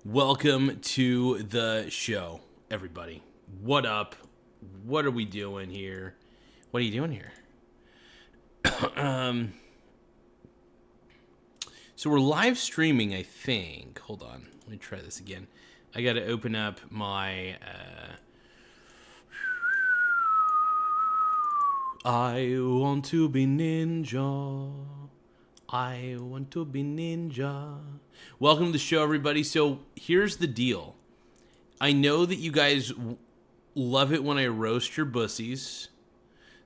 Welcome to the show, everybody. What up? What are we doing here? What are you doing here? So we're live streaming, I think. Hold on. Let me try this again. I got to open up my... I want to be ninja. I want to be ninja. Welcome to the show, everybody. So here's the deal. I know that you guys love it when I roast your bussies.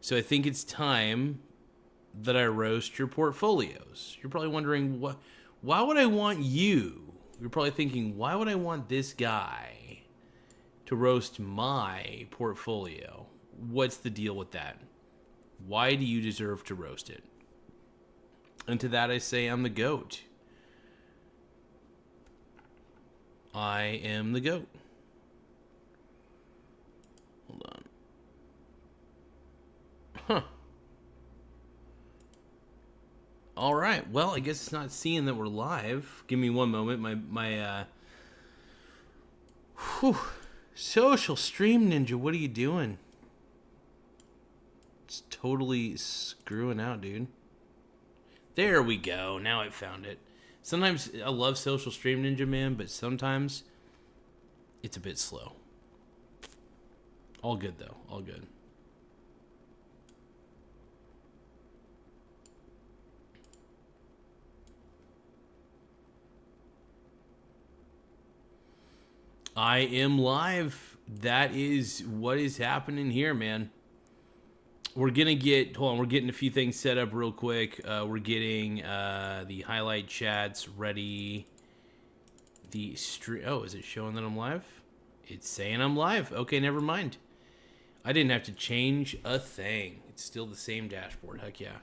So I think it's time that I roast your portfolios. You're probably wondering, why would I want you? You're probably thinking, why would I want this guy to roast my portfolio? What's the deal with that? Why do you deserve to roast it? And to that I say, I'm the GOAT. I am the GOAT. Hold on. Huh. All right. Well, I guess it's not seeing that we're live. Give me one moment. My social stream ninja. What are you doing? It's totally screwing out, dude. There we go. Now I found it. Sometimes I love Social Stream Ninja, man, but sometimes it's a bit slow. All good, though. All good. I am live. That is what is happening here, man. We're going to get, hold on, we're getting a few things set up real quick. We're getting the highlight chats ready. The stream, oh, is it showing that I'm live? It's saying I'm live. Okay, never mind. I didn't have to change a thing. It's still the same dashboard. Heck yeah.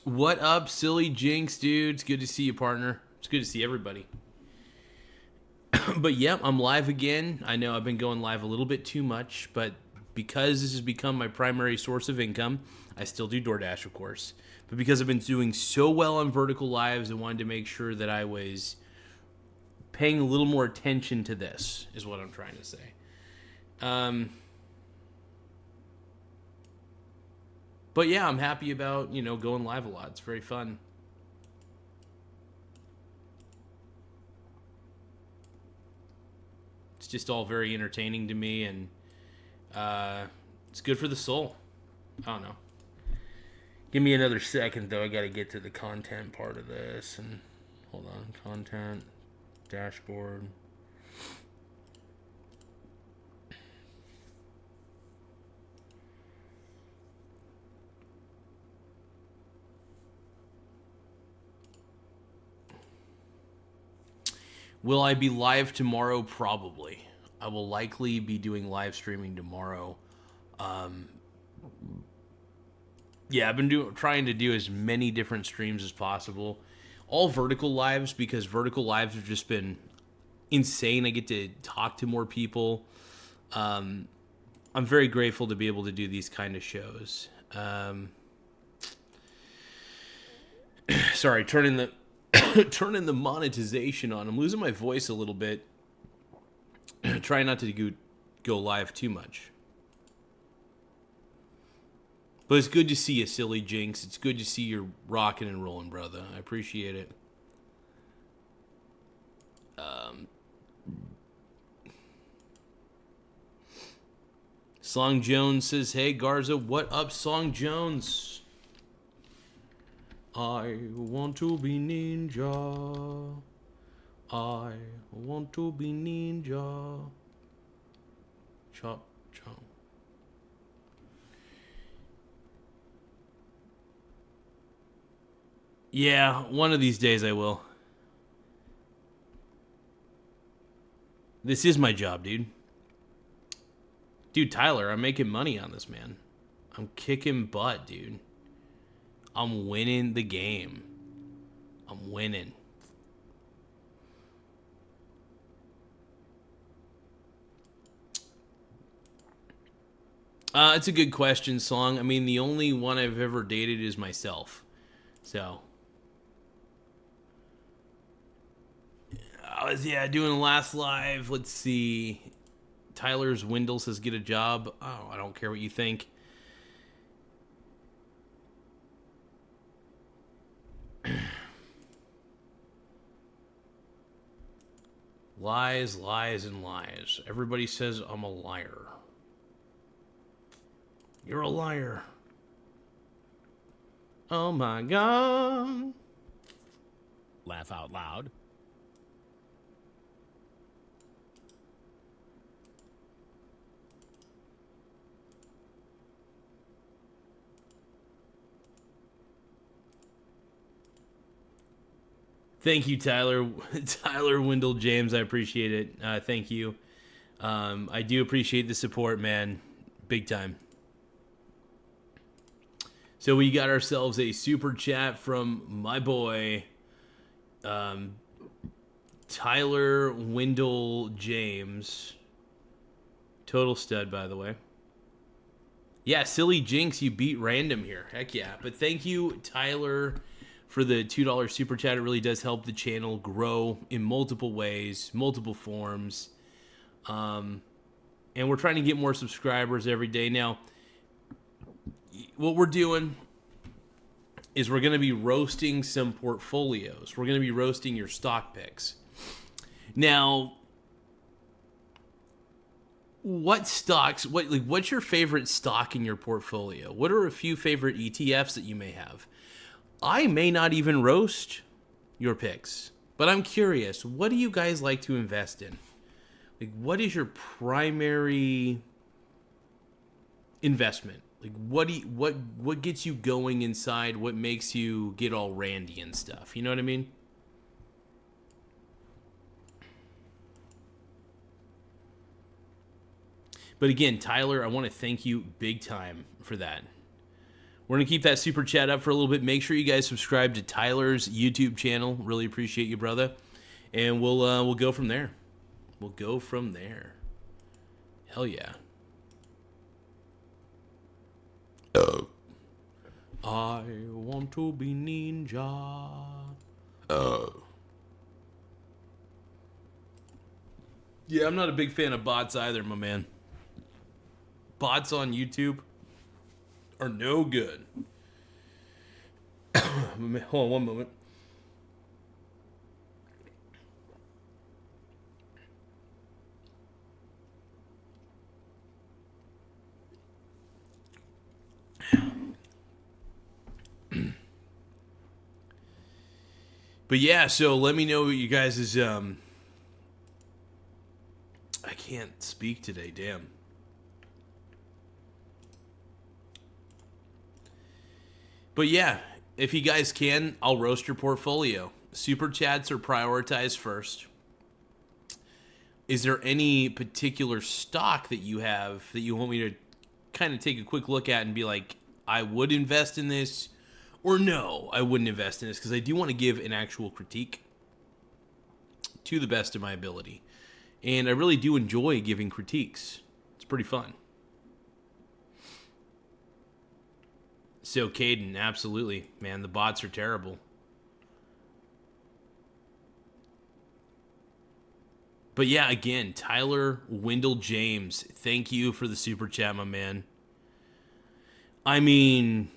What up, silly Jinx, dude? It's good to see you, partner. It's good to see everybody. But yep, I'm live again. I know I've been going live a little bit too much, but because this has become my primary source of income, I still do DoorDash, of course. But because I've been doing so well on vertical lives, I wanted to make sure that I was paying a little more attention to this, is what I'm trying to say. But yeah, I'm happy about, going live a lot. It's very fun. It's just all very entertaining to me, and it's good for the soul. I don't know. Give me another second, though. I got to get to the content part of this. And hold on. Content. Dashboard. Will I be live tomorrow? Probably. I will likely be doing live streaming tomorrow. Yeah, I've been trying to do as many different streams as possible. All vertical lives, because vertical lives have just been insane. I get to talk to more people. I'm very grateful to be able to do these kind of shows. Sorry, turning the monetization on. I'm losing my voice a little bit. Try not to go live too much. But it's good to see you, silly Jinx. It's good to see you rocking and rolling, brother. I appreciate it. Song Jones says, hey, Garza, what up, Song Jones? I want to be ninja. I want to be ninja. Chop, chop. Yeah, one of these days I will. This is my job, dude. Dude, Tyler, I'm making money on this, man. I'm kicking butt, dude. I'm winning the game. I'm winning. It's a good question, Song. I mean, the only one I've ever dated is myself. So, I was doing the last live. Let's see. Tyler's Windle says get a job. Oh, I don't care what you think. Lies, lies, and lies. Everybody says I'm a liar. You're a liar. Oh my God. Laugh out loud. Thank you, Tyler. Tyler Wendell James, I appreciate it. Thank you. I do appreciate the support, man. Big time. So we got ourselves a super chat from my boy, Tyler Wendell James. Total stud, by the way. Yeah, silly jinx, you beat random here. Heck yeah. But thank you, Tyler, for the $2 super chat. It really does help the channel grow in multiple ways, multiple forms. And we're trying to get more subscribers every day. Now, what we're doing is we're going to be roasting some portfolios. We're going to be roasting your stock picks. Now, what stocks, what's your favorite stock in your portfolio? What are a few favorite ETFs that you may have? I may not even roast your picks, but I'm curious, what do you guys like to invest in? Like, what is your primary investment? Like, what gets you going inside? What makes you get all randy and stuff? You know what I mean? But again, Tyler, I want to thank you big time for that. We're going to keep that super chat up for a little bit. Make sure you guys subscribe to Tyler's YouTube channel. Really appreciate you, brother. And we'll go from there. We'll go from there. Hell yeah. I want to be ninja. Yeah, I'm not a big fan of bots either, my man. Bots on YouTube are no good. Hold on one moment. But yeah, so let me know what you guys is I can't speak today, damn. But yeah, if you guys can, I'll roast your portfolio. Super chats are prioritized first. Is there any particular stock that you have that you want me to kind of take a quick look at and be like, I would invest in this, or no, I wouldn't invest in this? Because I do want to give an actual critique to the best of my ability. And I really do enjoy giving critiques. It's pretty fun. So, Caden, absolutely, man, the bots are terrible. But yeah, again, Tyler Wendell James, thank you for the super chat, my man. I mean,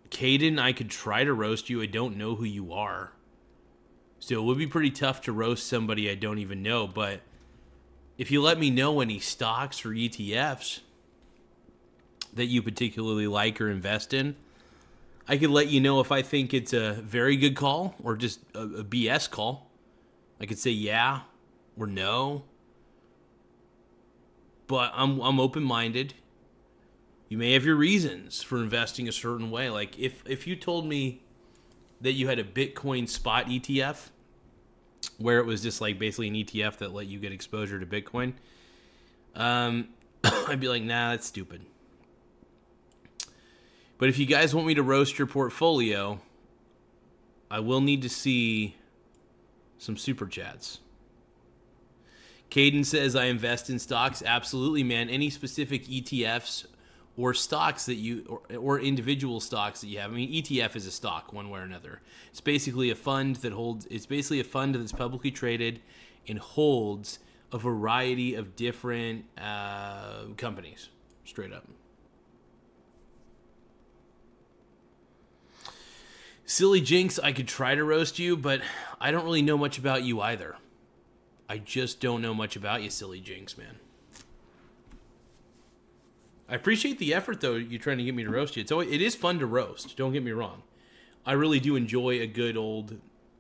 Caden, I could try to roast you. I don't know who you are. So it would be pretty tough to roast somebody I don't even know. But if you let me know any stocks or ETFs that you particularly like or invest in, I could let you know if I think it's a very good call or just a BS call. I could say yeah or no. But I'm open-minded. You may have your reasons for investing a certain way. Like if you told me that you had a Bitcoin spot ETF where it was just like basically an ETF that let you get exposure to Bitcoin, I'd be like, nah, that's stupid. But if you guys want me to roast your portfolio, I will need to see some super chats. Caden says, I invest in stocks. Absolutely, man. Any specific ETFs or stocks that or individual stocks that you have. I mean, ETF is a stock one way or another. It's basically a fund that's publicly traded and holds a variety of different companies, straight up. Silly Jinx, I could try to roast you, but I don't really know much about you either. I just don't know much about you, Silly Jinx, man. I appreciate the effort, though, you're trying to get me to roast you. It is fun to roast, don't get me wrong. I really do enjoy a good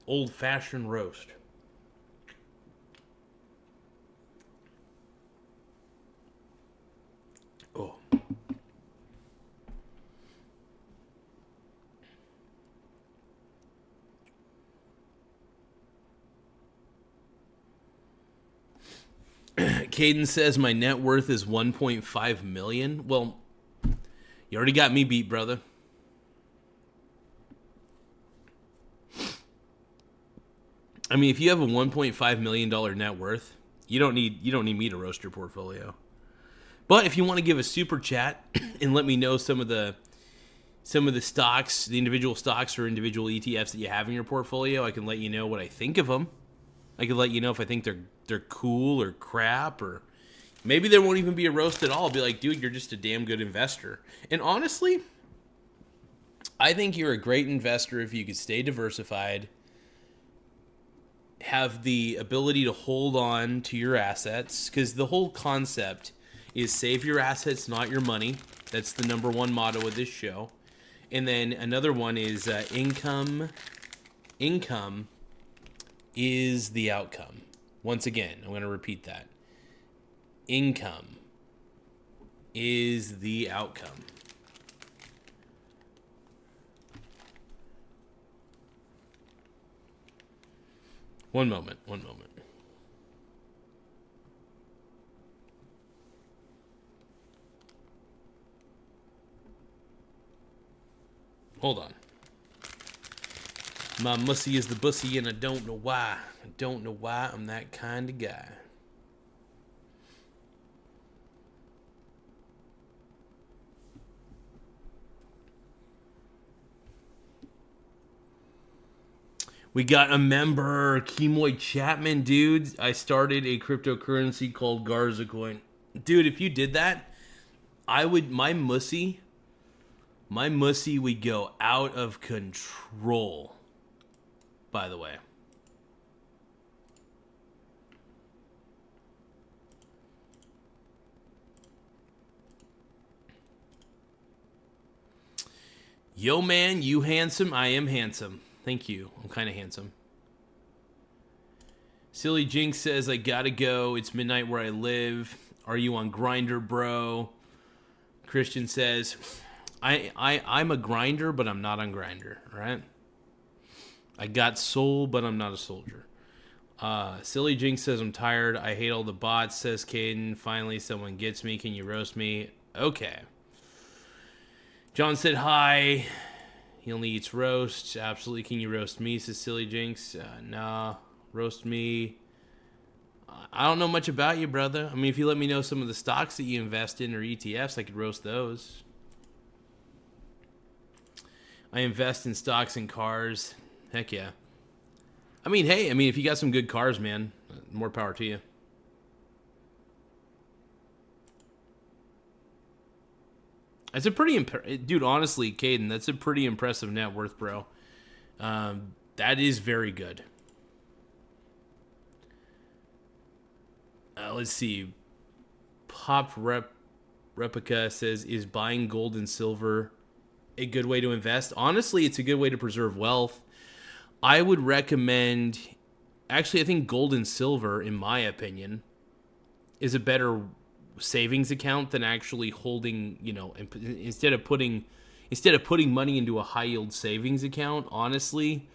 old-fashioned roast. Oh. Caden says my net worth is 1.5 million. Well, you already got me beat, brother. I mean, if you have a $1.5 million net worth, you don't need me to roast your portfolio. But if you want to give a super chat and let me know some of the stocks, the individual stocks or individual ETFs that you have in your portfolio, I can let you know what I think of them. I can let you know if I think they're cool or crap, or maybe there won't even be a roast at all. I'll be like, dude, you're just a damn good investor. And honestly, I think you're a great investor if you could stay diversified, have the ability to hold on to your assets, because the whole concept is save your assets, not your money. That's the number one motto of this show. And then another one is income is the outcome. Once again, I'm going to repeat that. Income is the outcome. One moment. Hold on. My mussy is the bussy, and I don't know why. I don't know why I'm that kind of guy. We got a member, Kemoy Chapman, dude. I started a cryptocurrency called Garza Coin. Dude, if you did that, my mussy would go out of control. By the way. Yo, man, you handsome? I am handsome. Thank you. I'm kind of handsome. Silly Jinx says, I gotta go. It's midnight where I live. Are you on Grindr, bro? Christian says, I'm a grinder, but I'm not on Grindr, all right? I got soul, but I'm not a soldier. Silly Jinx says, I'm tired. I hate all the bots, says Caden. Finally, someone gets me. Can you roast me? Okay. John said, hi. He only eats roast. Absolutely. Can you roast me, says Silly Jinx? Nah. Roast me. I don't know much about you, brother. I mean, if you let me know some of the stocks that you invest in or ETFs, I could roast those. I invest in stocks and cars. Heck yeah. I mean, hey, if you got some good cars, man, more power to you. That's a pretty dude, honestly, Caden, that's a pretty impressive net worth, bro. That is very good. Let's see. Replica says, is buying gold and silver a good way to invest? Honestly, it's a good way to preserve wealth. I would recommend, actually, I think gold and silver, in my opinion, is a better savings account than actually holding, instead of putting money into a high yield savings account. Honestly,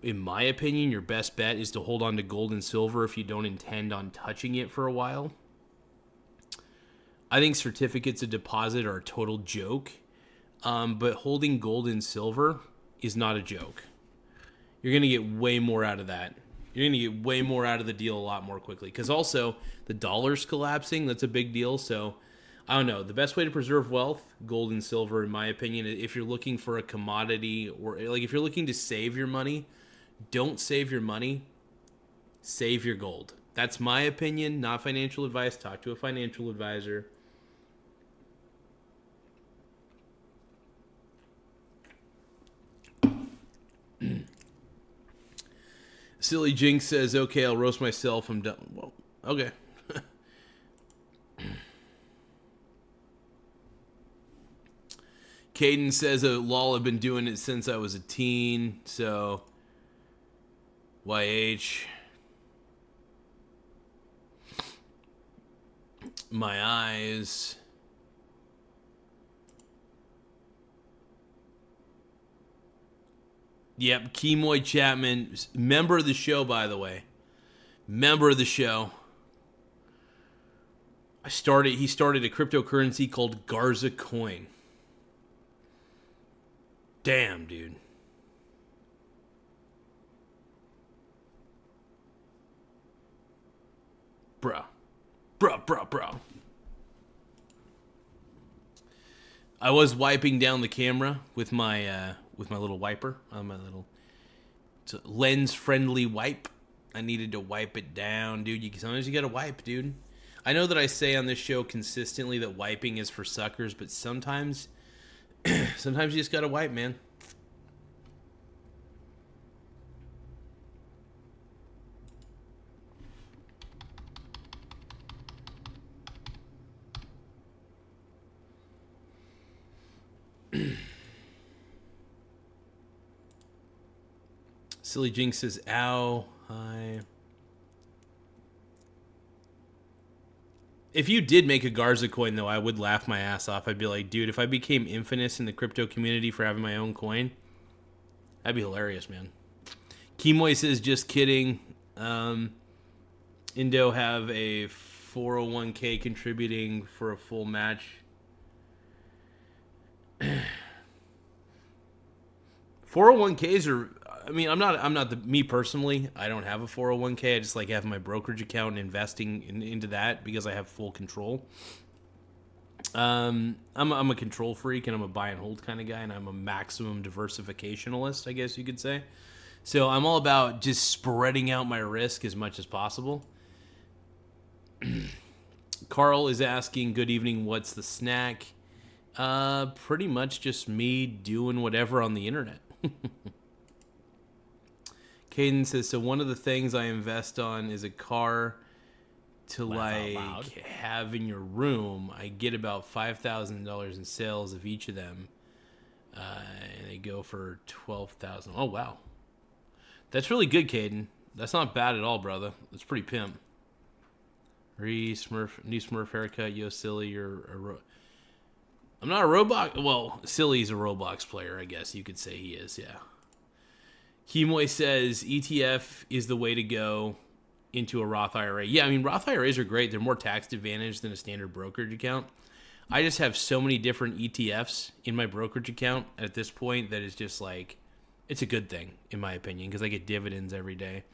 in my opinion, your best bet is to hold on to gold and silver if you don't intend on touching it for a while. I think certificates of deposit are a total joke, but holding gold and silver is not a joke. You're going to get way more out of that. You're going to get way more out of the deal a lot more quickly. Because also, the dollar's collapsing. That's a big deal. So I don't know. The best way to preserve wealth, gold and silver, in my opinion, if you're looking for a commodity or like if you're looking to save your money, don't save your money, save your gold. That's my opinion, not financial advice. Talk to a financial advisor. Silly Jinx says, okay, I'll roast myself. I'm done. Well, okay. Caden says, lol, I've been doing it since I was a teen. So, YH. My eyes. Yep, Kemoy Chapman, member of the show, by the way. Member of the show. He started a cryptocurrency called Garza Coin. Damn, dude. Bro. I was wiping down the camera with my little wiper on my little lens-friendly wipe. I needed to wipe it down, dude. Sometimes you gotta wipe, dude. I know that I say on this show consistently that wiping is for suckers, but sometimes you just gotta wipe, man. Silly Jinx says, ow, hi. If you did make a Garza coin, though, I would laugh my ass off. I'd be like, dude, if I became infamous in the crypto community for having my own coin, that'd be hilarious, man. Kemoy says, just kidding. Indo have a 401k contributing for a full match. 401ks are, I mean, I'm not me personally. I don't have a 401k. I just like having my brokerage account and investing into that because I have full control. I'm a control freak and I'm a buy and hold kind of guy, and I'm a maximum diversificationalist, I guess you could say. So I'm all about just spreading out my risk as much as possible. Carl is asking, good evening, what's the snack? Pretty much just me doing whatever on the internet. Caden says, so one of the things I invest on is a car to like have in your room. I get about $5,000 in sales of each of them. And they go for $12,000. Oh, wow. That's really good, Caden. That's not bad at all, brother. That's pretty pimp. New Smurf haircut. Yo, Silly, I'm not a Roblox. Well, Silly's a Roblox player, I guess you could say he is, yeah. Kemoy says ETF is the way to go into a Roth IRA. Yeah, I mean, Roth IRAs are great. They're more tax advantaged than a standard brokerage account. I just have so many different ETFs in my brokerage account at this point that it's just like, it's a good thing, in my opinion, because I get dividends every day.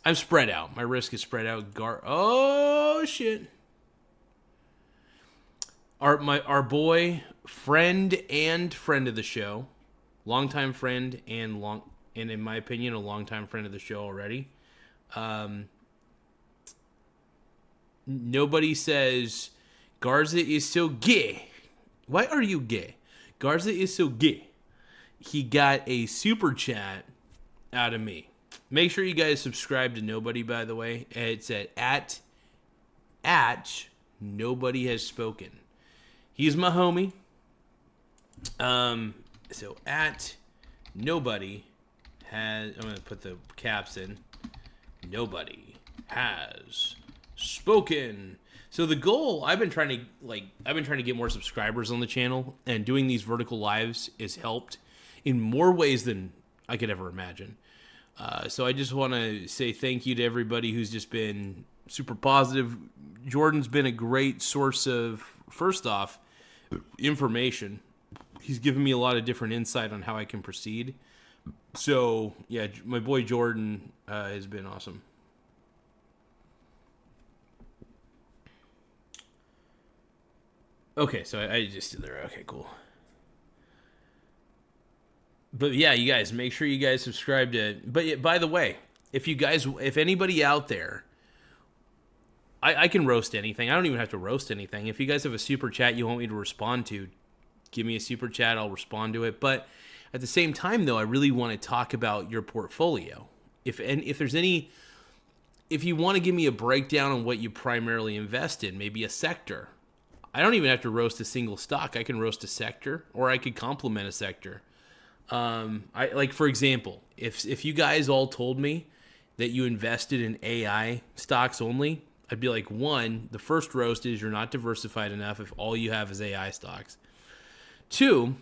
I'm spread out. My risk is spread out. Oh, shit. Our boy, friend of the show, longtime friend and in my opinion, a longtime friend of the show already. Nobody says Garza is so gay. Why are you gay? Garza is so gay. He got a super chat out of me. Make sure you guys subscribe to Nobody, by the way. It's at Nobody Has Spoken. He's my homie. So at Nobody has, I'm going to put the caps in. Nobody has spoken. So the goal, I've been trying to get more subscribers on the channel, and doing these vertical lives has helped in more ways than I could ever imagine. So I just want to say thank you to everybody who's just been super positive. Jordan's been a great source of, first off, information. He's given me a lot of different insight on how I can proceed. So, yeah, my boy Jordan has been awesome. Okay, so I just did there. Okay, cool. But yeah, you guys, make sure you guys subscribe to. But by the way, if anybody out there, I can roast anything. I don't even have to roast anything. If you guys have a super chat you want me to respond to, give me a super chat. I'll respond to it. But at the same time, though, I really want to talk about your portfolio. If you want to give me a breakdown on what you primarily invest in, maybe a sector. I don't even have to roast a single stock. I can roast a sector, or I could complement a sector. I like, for example, if you guys all told me that you invested in AI stocks only, I'd be like, one, the first roast is you're not diversified enough if all you have is AI stocks. Two,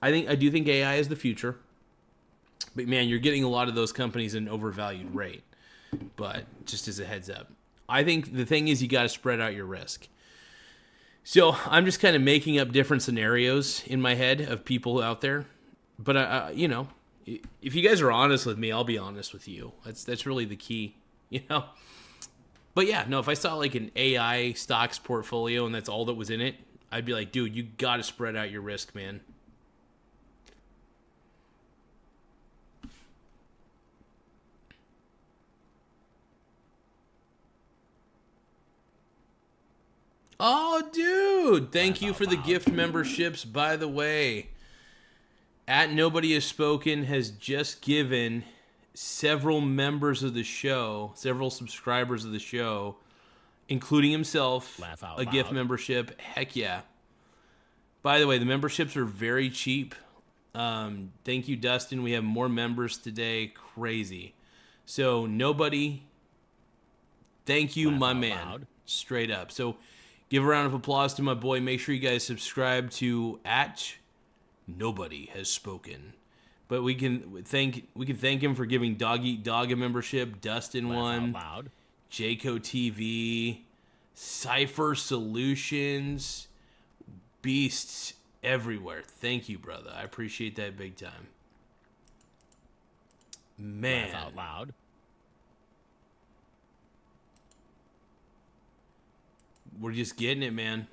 I do think AI is the future, but man, you're getting a lot of those companies at an overvalued rate. But just as a heads up, I think the thing is you got to spread out your risk. So I'm just kind of making up different scenarios in my head of people out there. But if you guys are honest with me, I'll be honest with you. That's really the key, But yeah, no, if I saw like an AI stocks portfolio and that's all that was in it, I'd be like, dude, you got to spread out your risk, man. Oh, dude, thank you for the gift memberships, by the way. At Nobody Has Spoken has just given several members of the show, several subscribers of the show, including himself, a gift membership. Heck yeah. By the way, the memberships are very cheap. Thank you, Dustin. We have more members today. Crazy. So, Nobody, thank you, my man. Loud. Straight up. So, give a round of applause to my boy. Make sure you guys subscribe to at Nobody Has Spoken. But we can thank him for giving Dog Eat Dog a membership, Dustin one, Jayco TV, Cypher Solutions, Beasts everywhere. Thank you, brother. I appreciate that big time. Man. Laugh out loud. We're just getting it, man.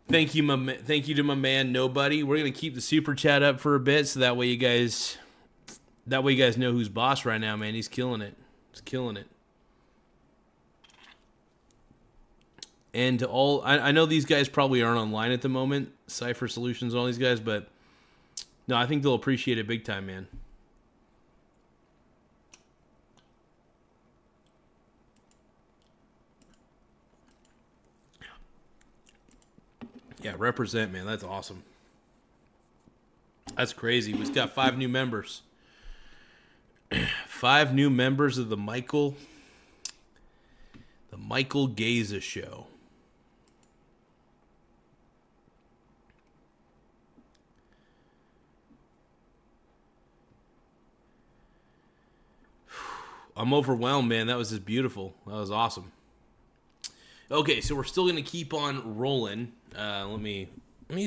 Thank you to my man Nobody. We're gonna keep the super chat up for a bit, so that way you guys know who's boss right now, man. He's killing it. He's killing it. And to all, I know these guys probably aren't online at the moment, Cypher Solutions and all these guys, but no, I think they'll appreciate it big time, man. Yeah, represent, man. That's awesome. That's crazy. We've got 5 new members. 5 new members of the Michael Garza Show. I'm overwhelmed, man. That was just beautiful. That was awesome. Okay, so we're still going to keep on rolling. Let me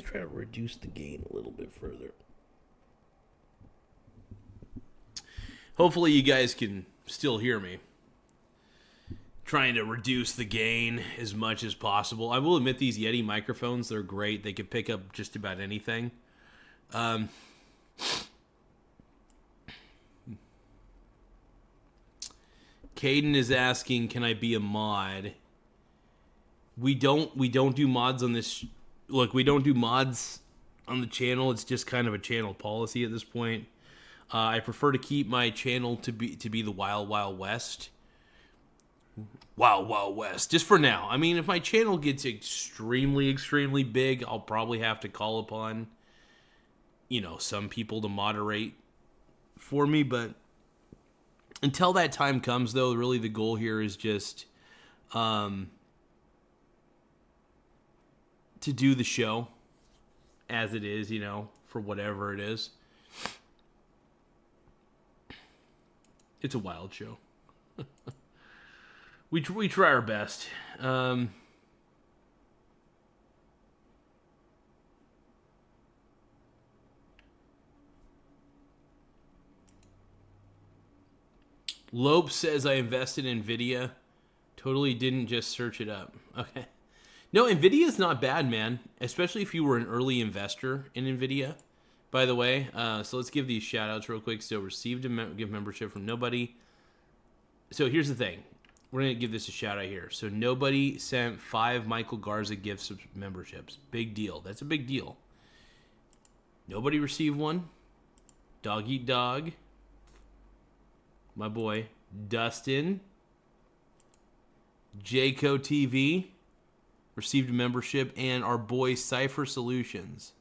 try to reduce the gain a little bit further. Hopefully you guys can still hear me. Trying to reduce the gain as much as possible. I will admit these Yeti microphones, they're great. They can pick up just about anything. Caden is asking, can I be a mod? We don't do mods on this. Look, we don't do mods on the channel. It's just kind of a channel policy at this point. I prefer to keep my channel to be the Wild Wild West. Wild Wild West, just for now. I mean, if my channel gets extremely big, I'll probably have to call upon, some people to moderate for me. But until that time comes, though, really the goal here is just to do the show as it is, for whatever it is. It's a wild show. we try our best. Lope says I invested in Nvidia. Totally didn't just search it up. Okay. No, NVIDIA is not bad, man. Especially if you were an early investor in NVIDIA, by the way. So let's give these shout outs real quick. So received a gift membership from nobody. So here's the thing. We're going to give this a shout out here. So nobody sent 5 Michael Garza gift memberships. Big deal. That's a big deal. Nobody received one. Dog Eat Dog. My boy. Dustin. Jayco TV. Received a membership. And our boy Cypher Solutions.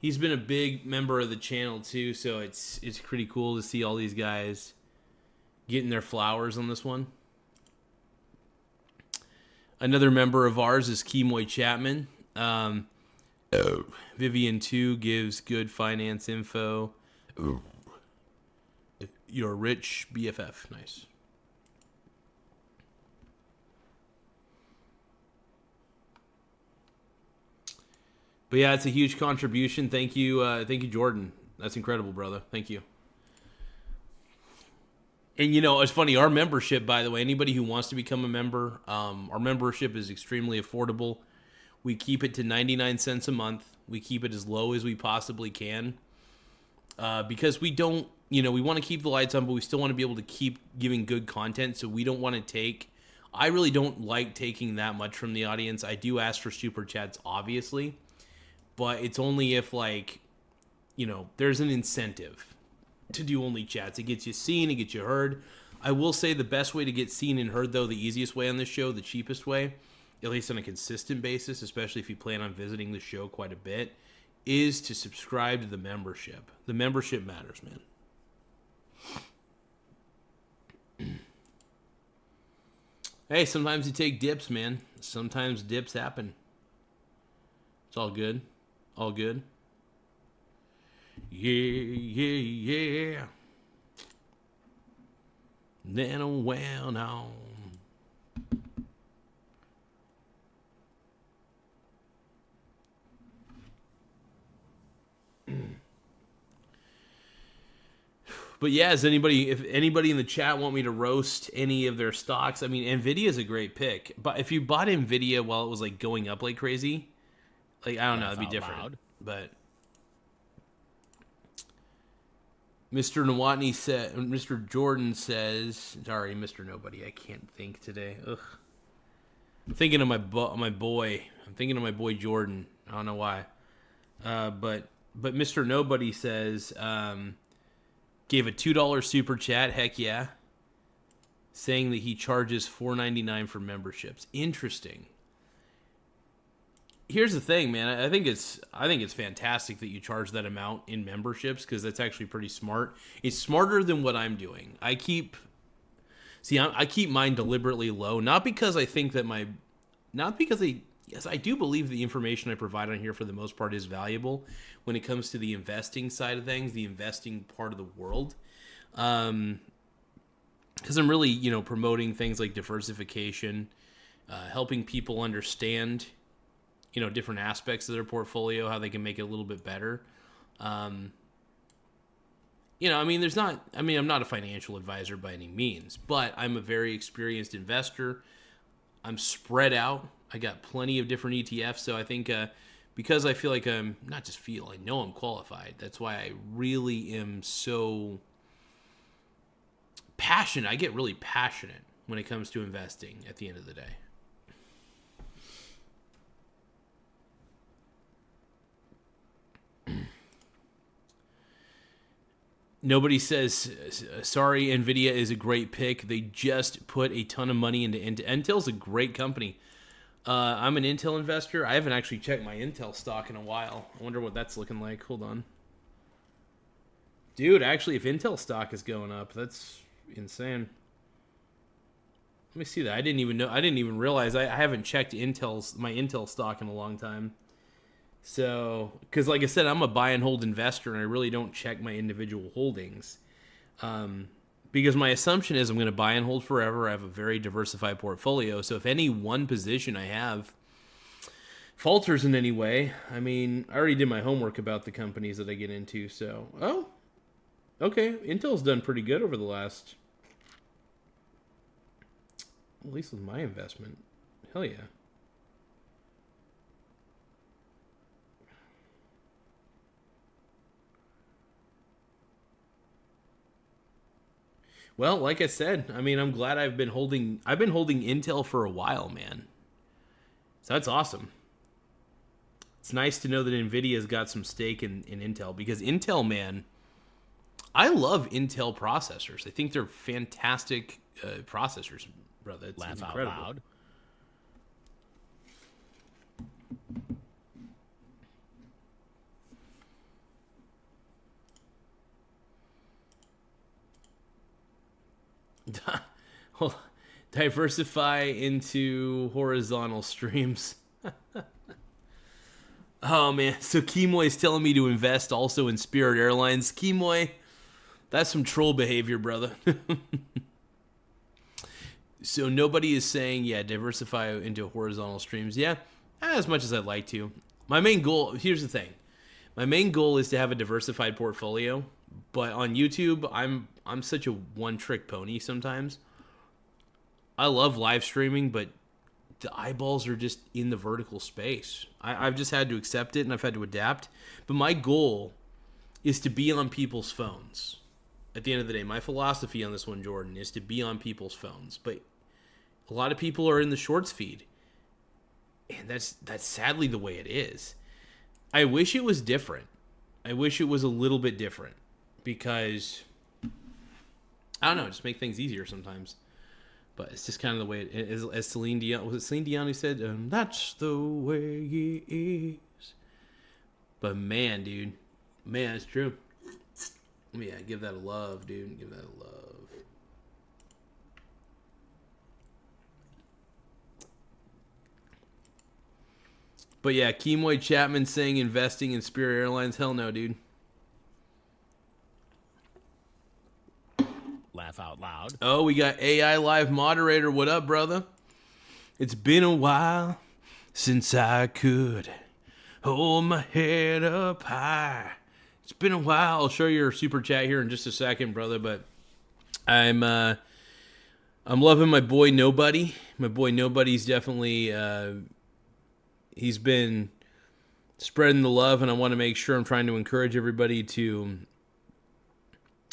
He's been a big member of the channel too. So it's pretty cool to see all these guys getting their flowers on this one. Another member of ours is Kemoy Chapman. Vivian 2 gives good finance info. You're rich BFF. Nice. But yeah, it's a huge contribution. Thank you, Jordan. That's incredible, brother. Thank you. And, you know, it's funny, our membership, by the way, anybody who wants to become a member, our membership is extremely affordable. We keep it to 99 cents a month. We keep it as low as we possibly can because we don't, you know, we want to keep the lights on, but we still want to be able to keep giving good content. So we don't want to take, I really don't like taking that much from the audience. I do ask for super chats, obviously, but it's only if, like, you know, there's an incentive to do only chats. It gets you seen, it gets you heard. I will say the best way to get seen and heard, though, the easiest way on this show, the cheapest way, at least on a consistent basis, especially if you plan on visiting the show quite a bit, is to subscribe to the membership. The membership matters, man. Hey, sometimes you take dips, man. Sometimes dips happen. It's all good. All good. Yeah. Then I went on. But yeah, if anybody in the chat want me to roast any of their stocks, I mean, Nvidia is a great pick. But if you bought Nvidia while it was like going up like crazy, like, I don't know, it'd be different. Loud. But Mr. Nawatney said, Mr. Jordan says, sorry, Mr. Nobody, I can't think today. Ugh. I'm thinking of my boy. I'm thinking of my boy Jordan. I don't know why. But Mr. Nobody says, gave a $2 super chat. Heck yeah. Saying that he charges $4.99 for memberships. Interesting. Here's the thing, man. I think it's fantastic that you charge that amount in memberships because that's actually pretty smart. It's smarter than what I'm doing. I keep mine deliberately low, not because I think that yes, I do believe the information I provide on here for the most part is valuable when it comes to the investing side of things, the investing part of the world. Because I'm really, you know, promoting things like diversification, helping people understand, you know, different aspects of their portfolio, how they can make it a little bit better. You know, I mean, I'm not a financial advisor by any means, but I'm a very experienced investor. I'm spread out. I got plenty of different ETFs, so I think because I feel like I know I'm qualified. That's why I really am so passionate. I get really passionate when it comes to investing at the end of the day. Nobody says, sorry, NVIDIA is a great pick. They just put a ton of money into Intel. Intel's a great company. I'm an Intel investor. I haven't actually checked my Intel stock in a while. I wonder what that's looking like. Hold on. Dude, actually, if Intel stock is going up, that's insane. Let me see that. I didn't even realize. I haven't checked my Intel stock in a long time. So, because like I said, I'm a buy and hold investor, and I really don't check my individual holdings. Because my assumption is I'm going to buy and hold forever. I have a very diversified portfolio. So if any one position I have falters in any way, I mean, I already did my homework about the companies that I get into. So, okay, Intel's done pretty good over the last At least with my investment. Hell yeah. Well, like I said, I mean, I'm glad I've been holding Intel for a while, man. So that's awesome. It's nice to know that Nvidia's got some stake in Intel, because Intel, man, I love Intel processors. I think they're fantastic processors, brother. It's Laugh incredible. out loud. Well, diversify into horizontal streams. Oh man, so Kimoy's telling me to invest also in Spirit Airlines. Kimoy, that's some troll behavior, brother. So nobody is saying, yeah, diversify into horizontal streams. Yeah, as much as I'd like to. My main goal, here's the thing. My main goal is to have a diversified portfolio, but on YouTube, I'm such a one-trick pony sometimes. I love live streaming, but the eyeballs are just in the vertical space. I've just had to accept it, and I've had to adapt. But my goal is to be on people's phones. At the end of the day, my philosophy on this one, Jordan, is to be on people's phones. But a lot of people are in the shorts feed, and that's sadly the way it is. I wish it was different. I wish it was a little bit different, because I don't know, just make things easier sometimes. But it's just kind of the way it is. As Celine Dion, was it Celine Dion who said, that's the way it is. But man, dude, man, it's true. Yeah, give that a love, dude. Give that a love. But yeah, Kimoy Chapman saying investing in Spirit Airlines. Hell no, dude. Laugh out loud. Oh, we got AI Live Moderator. What up, brother? It's been a while since I could hold my head up high. It's been a while. I'll show you your super chat here in just a second, brother. But I'm loving my boy Nobody. My boy Nobody's definitely he's been spreading the love, and I want to make sure I'm trying to encourage everybody to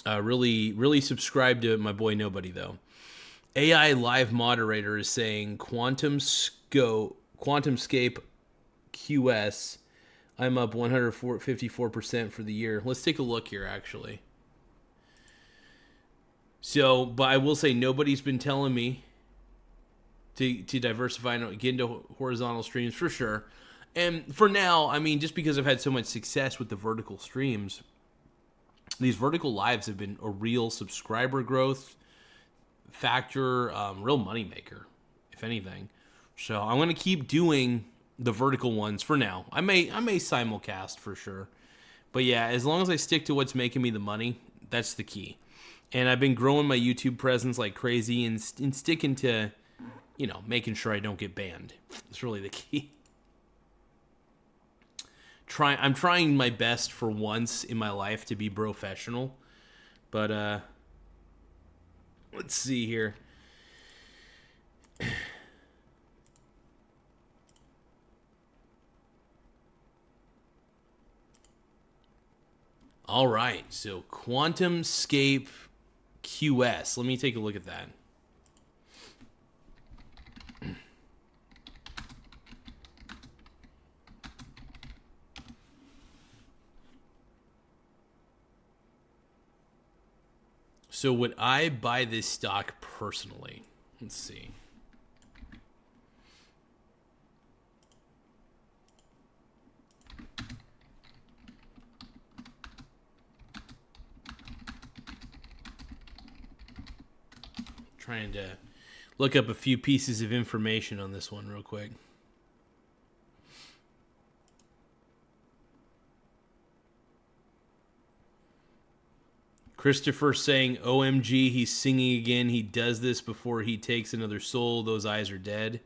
really subscribe to my boy Nobody, though. AI Live Moderator is saying QuantumScape QS. I'm up 154% for the year. Let's take a look here, actually. So, but I will say Nobody's been telling me to diversify and get into horizontal streams for sure. And for now, I mean, just because I've had so much success with the vertical streams, these vertical lives have been a real subscriber growth factor, real moneymaker, if anything. So I'm going to keep doing the vertical ones for now. I may simulcast for sure. But yeah, as long as I stick to what's making me the money, that's the key. And I've been growing my YouTube presence like crazy and sticking to, you know, making sure I don't get banned. It's really the key. I'm trying my best for once in my life to be professional. But let's see here. All right, so QuantumScape QS. Let me take a look at that. So would I buy this stock personally? Let's see. Trying to look up a few pieces of information on this one real quick. Christopher saying, OMG, he's singing again. He does this before he takes another soul. Those eyes are dead.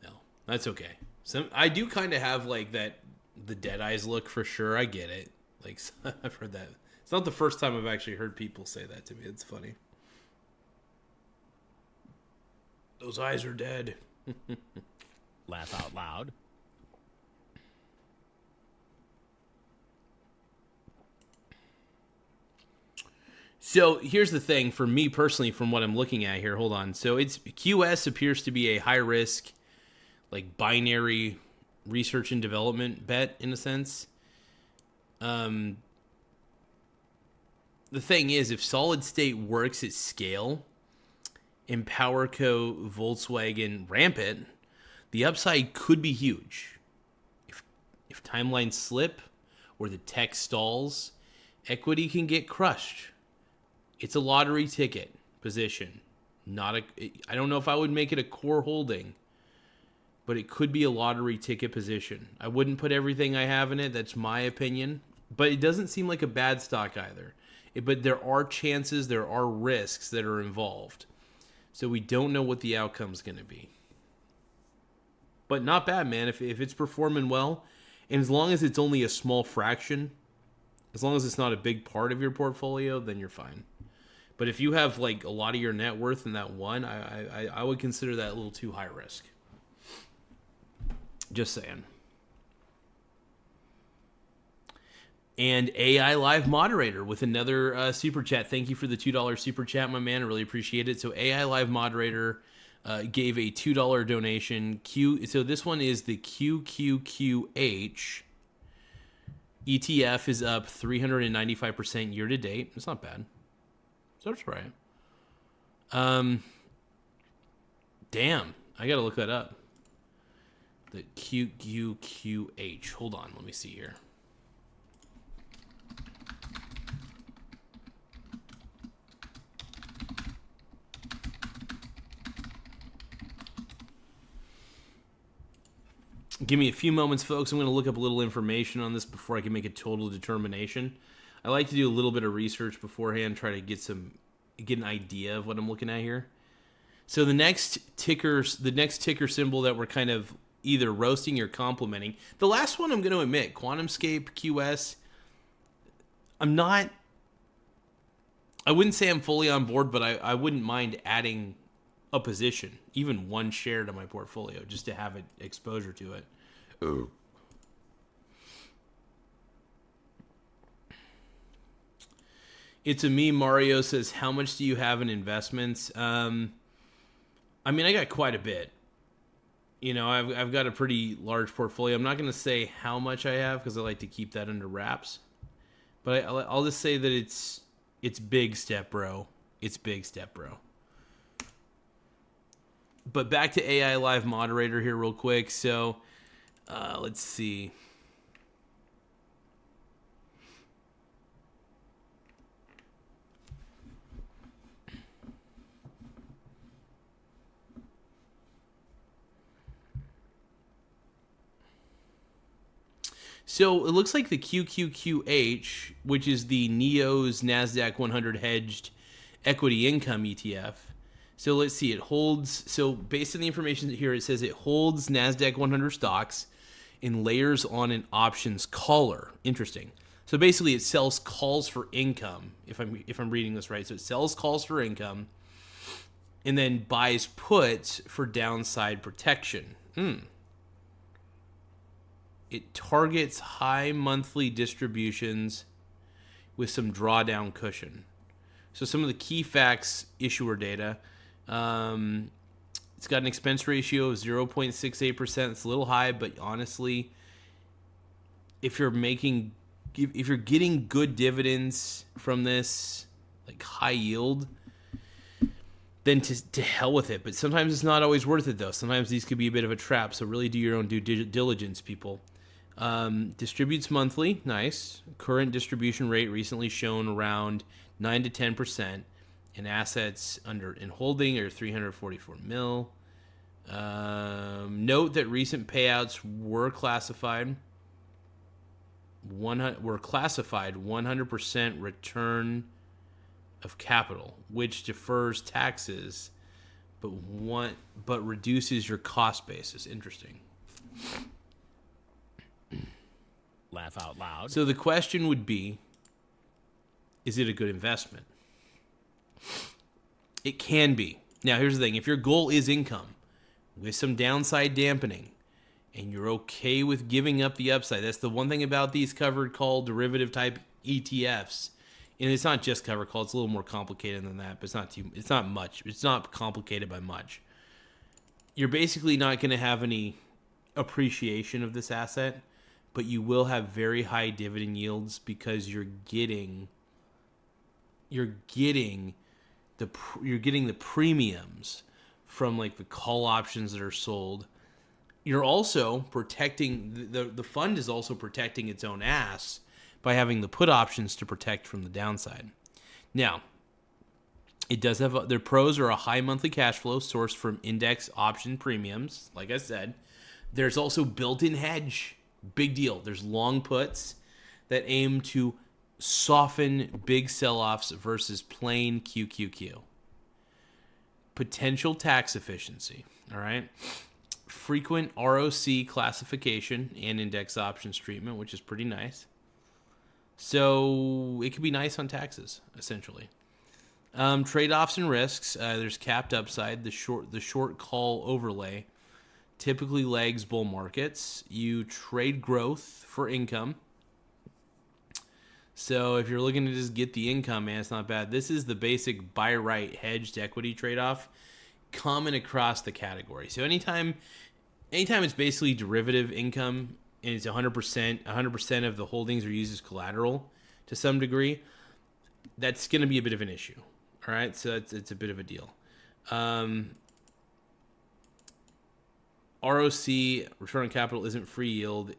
No, that's okay. I do kind of have like that, the dead eyes look for sure. I get it. Like, I've heard that It's not the first time I've actually heard people say that to me. It's funny. Those eyes are dead. Laugh out loud. So here's the thing for me personally, from what I'm looking at here. Hold on. So it's QS appears to be a high risk, like binary research and development bet in a sense. The thing is, if solid state works at scale and PowerCo, Volkswagen ramp it, the upside could be huge. If timelines slip or the tech stalls, equity can get crushed. It's a lottery ticket position. I don't know if I would make it a core holding, but it could be a lottery ticket position. I wouldn't put everything I have in it. That's my opinion. But it doesn't seem like a bad stock either. But there are chances, there are risks that are involved. So we don't know what the outcome's going to be. But not bad, man. If it's performing well, and as long as it's only a small fraction, as long as it's not a big part of your portfolio, then you're fine. But if you have like a lot of your net worth in that one, I would consider that a little too high risk. Just saying. And AI Live Moderator with another super chat. Thank you for the $2 super chat, my man. I really appreciate it. So AI Live Moderator gave a $2 donation. So this one is the QQQH. ETF is up 395% year to date. It's not bad. So that's right. Damn, I gotta look that up. The QQQH. Hold on, let me see here. Give me a few moments, folks. I'm going to look up a little information on this before I can make a total determination. I like to do a little bit of research beforehand, try to get an idea of what I'm looking at here. So the next ticker symbol that we're kind of either roasting or complimenting. The last one, I'm going to admit, QuantumScape, QS. I wouldn't say I'm fully on board, but I wouldn't mind adding a position, even one share to my portfolio, just to have exposure to it. Oh. It's a me. Mario says, how much do you have in investments? I mean, I got quite a bit. You know, I've got a pretty large portfolio. I'm not going to say how much I have because I like to keep that under wraps. But I'll just say that it's big step, bro. It's big step, bro. But back to AI Live Moderator here real quick. So let's see. So it looks like the QQQH, which is the NEO's NASDAQ 100 hedged equity income ETF. So let's see, it holds, so based on the information here, it says it holds NASDAQ 100 stocks and layers on an options caller. Interesting. So basically it sells calls for income, if I'm reading this right. So it sells calls for income and then buys puts for downside protection. It targets high monthly distributions with some drawdown cushion. So some of the key facts, issuer data. It's got an expense ratio of 0.68%. It's a little high, but honestly, if you're getting good dividends from this, like high yield, then to hell with it. But sometimes it's not always worth it, though. Sometimes these could be a bit of a trap. So really do your own due diligence, people. Distributes monthly, nice. Current distribution rate recently shown around 9 to 10%, and assets in holding are 344 mil. Note that recent payouts were classified 100% return of capital, which defers taxes, but reduces your cost basis. Interesting. Laugh out loud. So the question would be, is it a good investment? It can be. Now, here's the thing. If your goal is income with some downside dampening and you're okay with giving up the upside, that's the one thing about these covered call derivative type ETFs. And it's not just covered call. It's a little more complicated than that, but it's not much. It's not complicated by much. You're basically not going to have any appreciation of this asset, but you will have very high dividend yields because you're getting the premiums from like the call options that are sold. You're also protecting the fund is also protecting its own ass by having the put options to protect from the downside. Now, it does have their pros are a high monthly cash flow sourced from index option premiums. Like I said, there's also built-in hedge. Big deal. There's long puts that aim to soften big sell-offs versus plain QQQ. Potential tax efficiency. All right. Frequent ROC classification and index options treatment, which is pretty nice. So it could be nice on taxes, essentially. Trade-offs and risks. There's capped upside. The short call overlay typically lags bull markets. You trade growth for income. So if you're looking to just get the income, man, it's not bad. This is the basic buy right hedged equity trade-off common across the category. So anytime it's basically derivative income and it's 100% of the holdings are used as collateral to some degree, that's going to be a bit of an issue. All right, so it's a bit of a deal. ROC, return on capital, isn't free yield.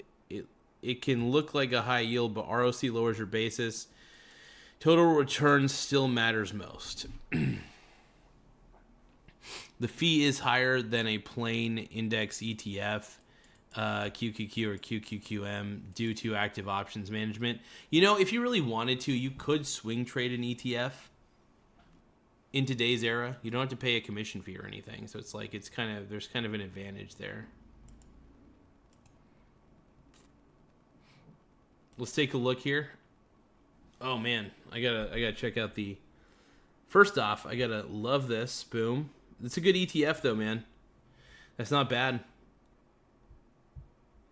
It can look like a high yield, but ROC lowers your basis. Total return still matters most. The fee is higher than a plain index ETF, QQQ or QQQM, due to active options management. You know, if you really wanted to, you could swing trade an ETF in today's era. You don't have to pay a commission fee or anything. So it's like there's kind of an advantage there. Let's take a look here. Oh man, I gotta check out the. First off, I gotta love this. Boom. It's a good ETF though, man. That's not bad.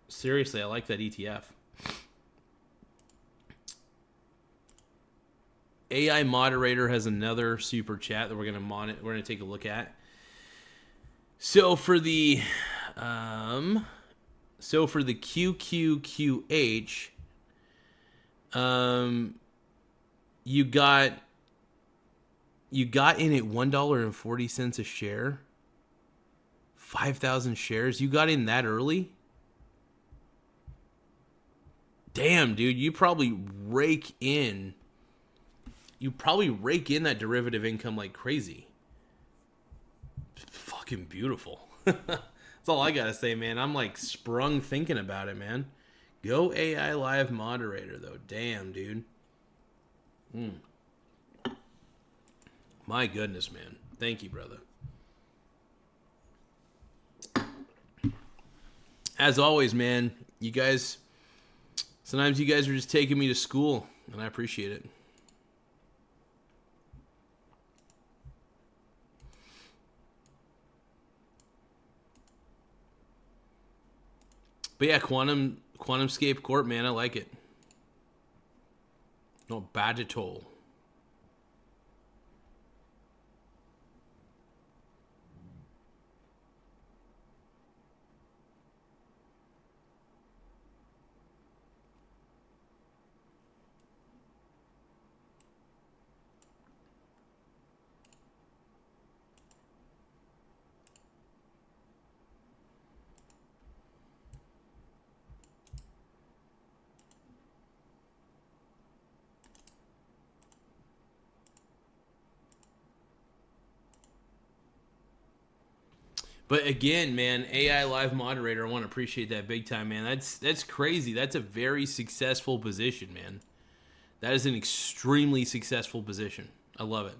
Seriously, I like that ETF. AI Moderator has another super chat that we're gonna take a look at. So for the QQQH, you got in at $1.40 a share. 5,000 shares. You got in that early? Damn, dude, you probably rake in that derivative income like crazy. Fucking beautiful. That's all I gotta say, man. I'm like sprung thinking about it, man. Go AI Live Moderator, though. Damn, dude. My goodness, man. Thank you, brother. As always, man, you guys, sometimes you guys are just taking me to school, and I appreciate it. But yeah, QuantumScape Corp, man, I like it. Not bad at all. But again, man, AI Live Moderator, I want to appreciate that big time, man. That's crazy. That's a very successful position, man. That is an extremely successful position. I love it.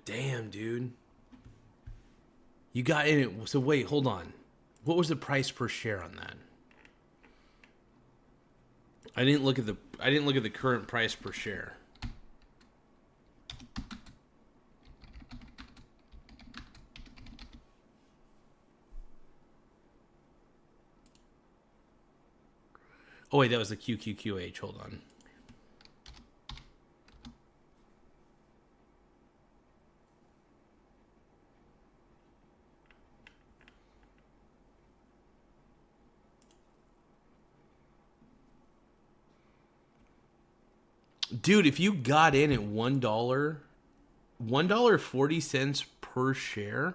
Damn, dude. You got in it. So wait, hold on. What was the price per share on that? I didn't look at the current price per share. Oh wait, that was the QQQH. Hold on. Dude, if you got in at $1.40 per share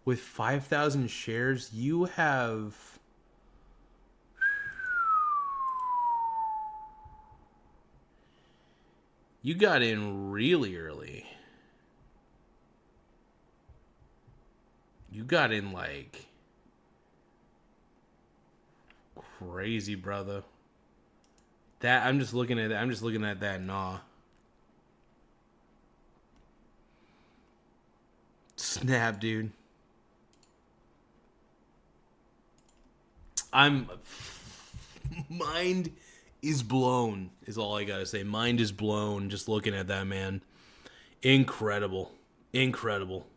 with 5,000 shares, you have you got in really early. You got in like crazy, brother. That I'm just looking at that nah. Snap, dude. Mind is blown is all I gotta say. Mind is blown just looking at that, man. Incredible. Incredible.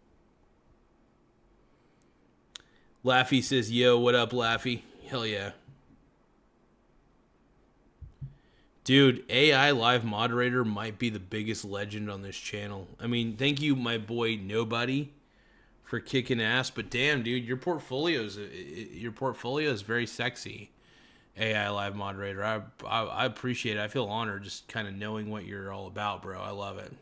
Laffy says, yo, what up, Laffy? Hell yeah. Dude, AI live moderator might be the biggest legend on this channel. I mean, thank you, my boy Nobody, for kicking ass. But damn, dude, your portfolio is very sexy. AI live moderator, I appreciate it. I feel honored just kind of knowing what you're all about, bro. I love it.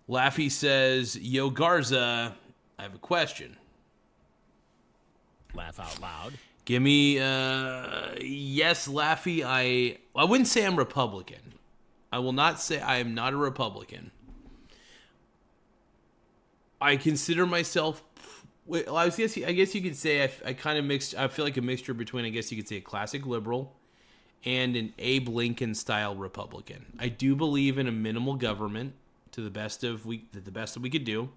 Laffy says, yo, Garza, I have a question. Laugh out loud. Give me, yes, Laffy, I wouldn't say I'm Republican. I will not say I am not a Republican. I consider myself, well, I guess you could say I kind of mixed, I feel like a mixture between, I guess you could say a classic liberal and an Abe Lincoln style Republican. I do believe in a minimal government to the best that we could do.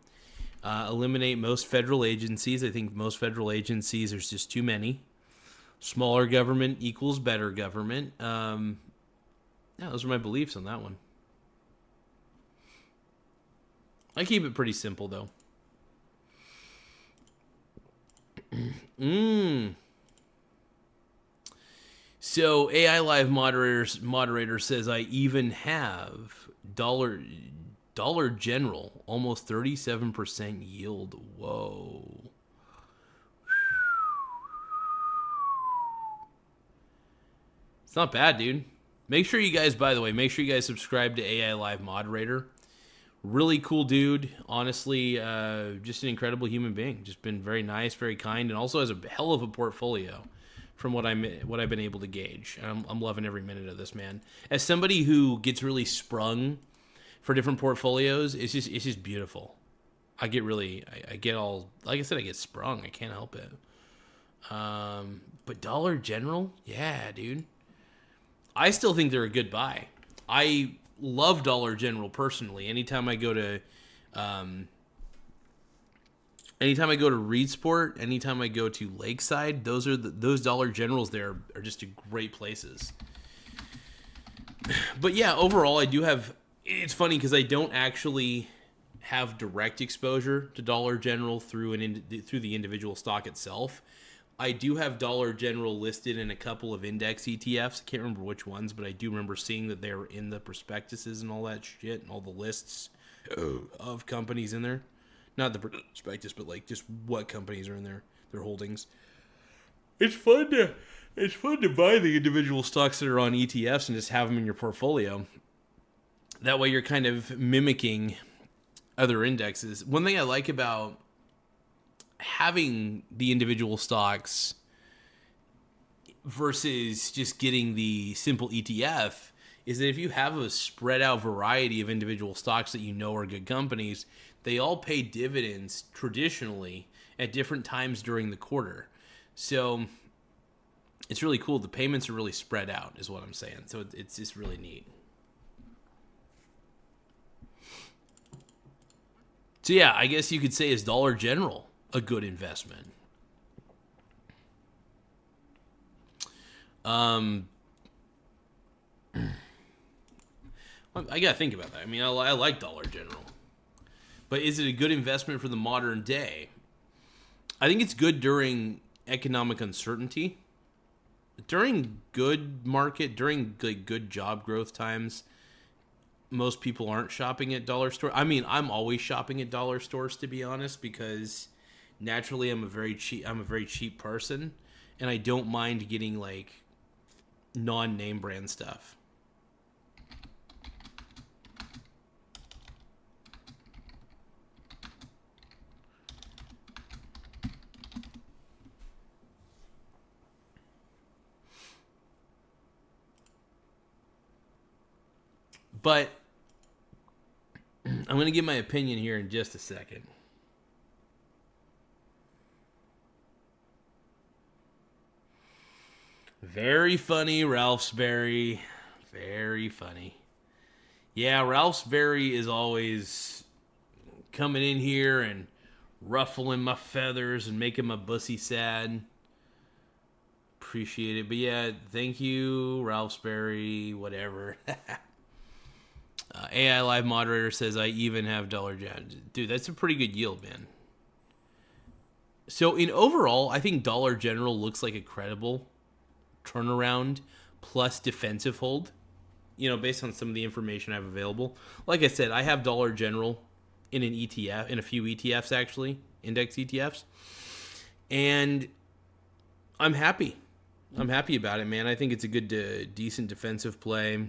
Eliminate most federal agencies. I think most federal agencies, there's just too many. Smaller government equals better government. Yeah, those are my beliefs on that one. I keep it pretty simple, though. So AI Live moderator says I even have Dollar General almost 37% yield. Whoa. It's not bad, dude. Make sure you guys subscribe to AI Live Moderator. Really cool dude. Honestly, just an incredible human being. Just been very nice, very kind, and also has a hell of a portfolio from what I've been able to gauge. And I'm loving every minute of this, man. As somebody who gets really sprung for different portfolios, it's just beautiful. I get all, like I said, I get sprung. I can't help it. But Dollar General, yeah, dude. I still think they're a good buy. I love Dollar General personally. Anytime I go to Reedsport, anytime I go to Lakeside, those Dollar Generals there are just great places. But yeah, overall, I do have. It's funny because I don't actually have direct exposure to Dollar General through the individual stock itself. I do have Dollar General listed in a couple of index ETFs. I can't remember which ones, but I do remember seeing that they were in the prospectuses and all that shit and all the lists of companies in there. Not the prospectus, but like just what companies are in there, their holdings. It's fun to buy the individual stocks that are on ETFs and just have them in your portfolio. That way you're kind of mimicking other indexes. One thing I like about having the individual stocks versus just getting the simple ETF is that if you have a spread out variety of individual stocks that you know are good companies, they all pay dividends traditionally at different times during the quarter. So it's really cool. The payments are really spread out is what I'm saying. So it's just really neat. So yeah, I guess you could say is Dollar General a good investment? I gotta think about that. I mean, I like Dollar General, but is it a good investment for the modern day? I think it's good during economic uncertainty. During during like good job growth times, most people aren't shopping at dollar store. I mean, I'm always shopping at dollar stores, to be honest, because naturally I'm a very cheap person, and I don't mind getting like non-name brand stuff. But I'm going to give my opinion here in just a second. Very funny, Ralph's Berry. Very funny. Yeah, Ralph's Berry is always coming in here and ruffling my feathers and making my bussy sad. Appreciate it. But yeah, thank you, Ralph's Berry, whatever. AI Live Moderator says, I even have Dollar General. Dude, that's a pretty good yield, man. So in overall, I think Dollar General looks like a credible turnaround plus defensive hold, based on some of the information I have available. Like I said, I have Dollar General in an ETF, in a few ETFs actually, index ETFs. And I'm happy. I'm happy about it, man. I think it's a good, decent defensive play.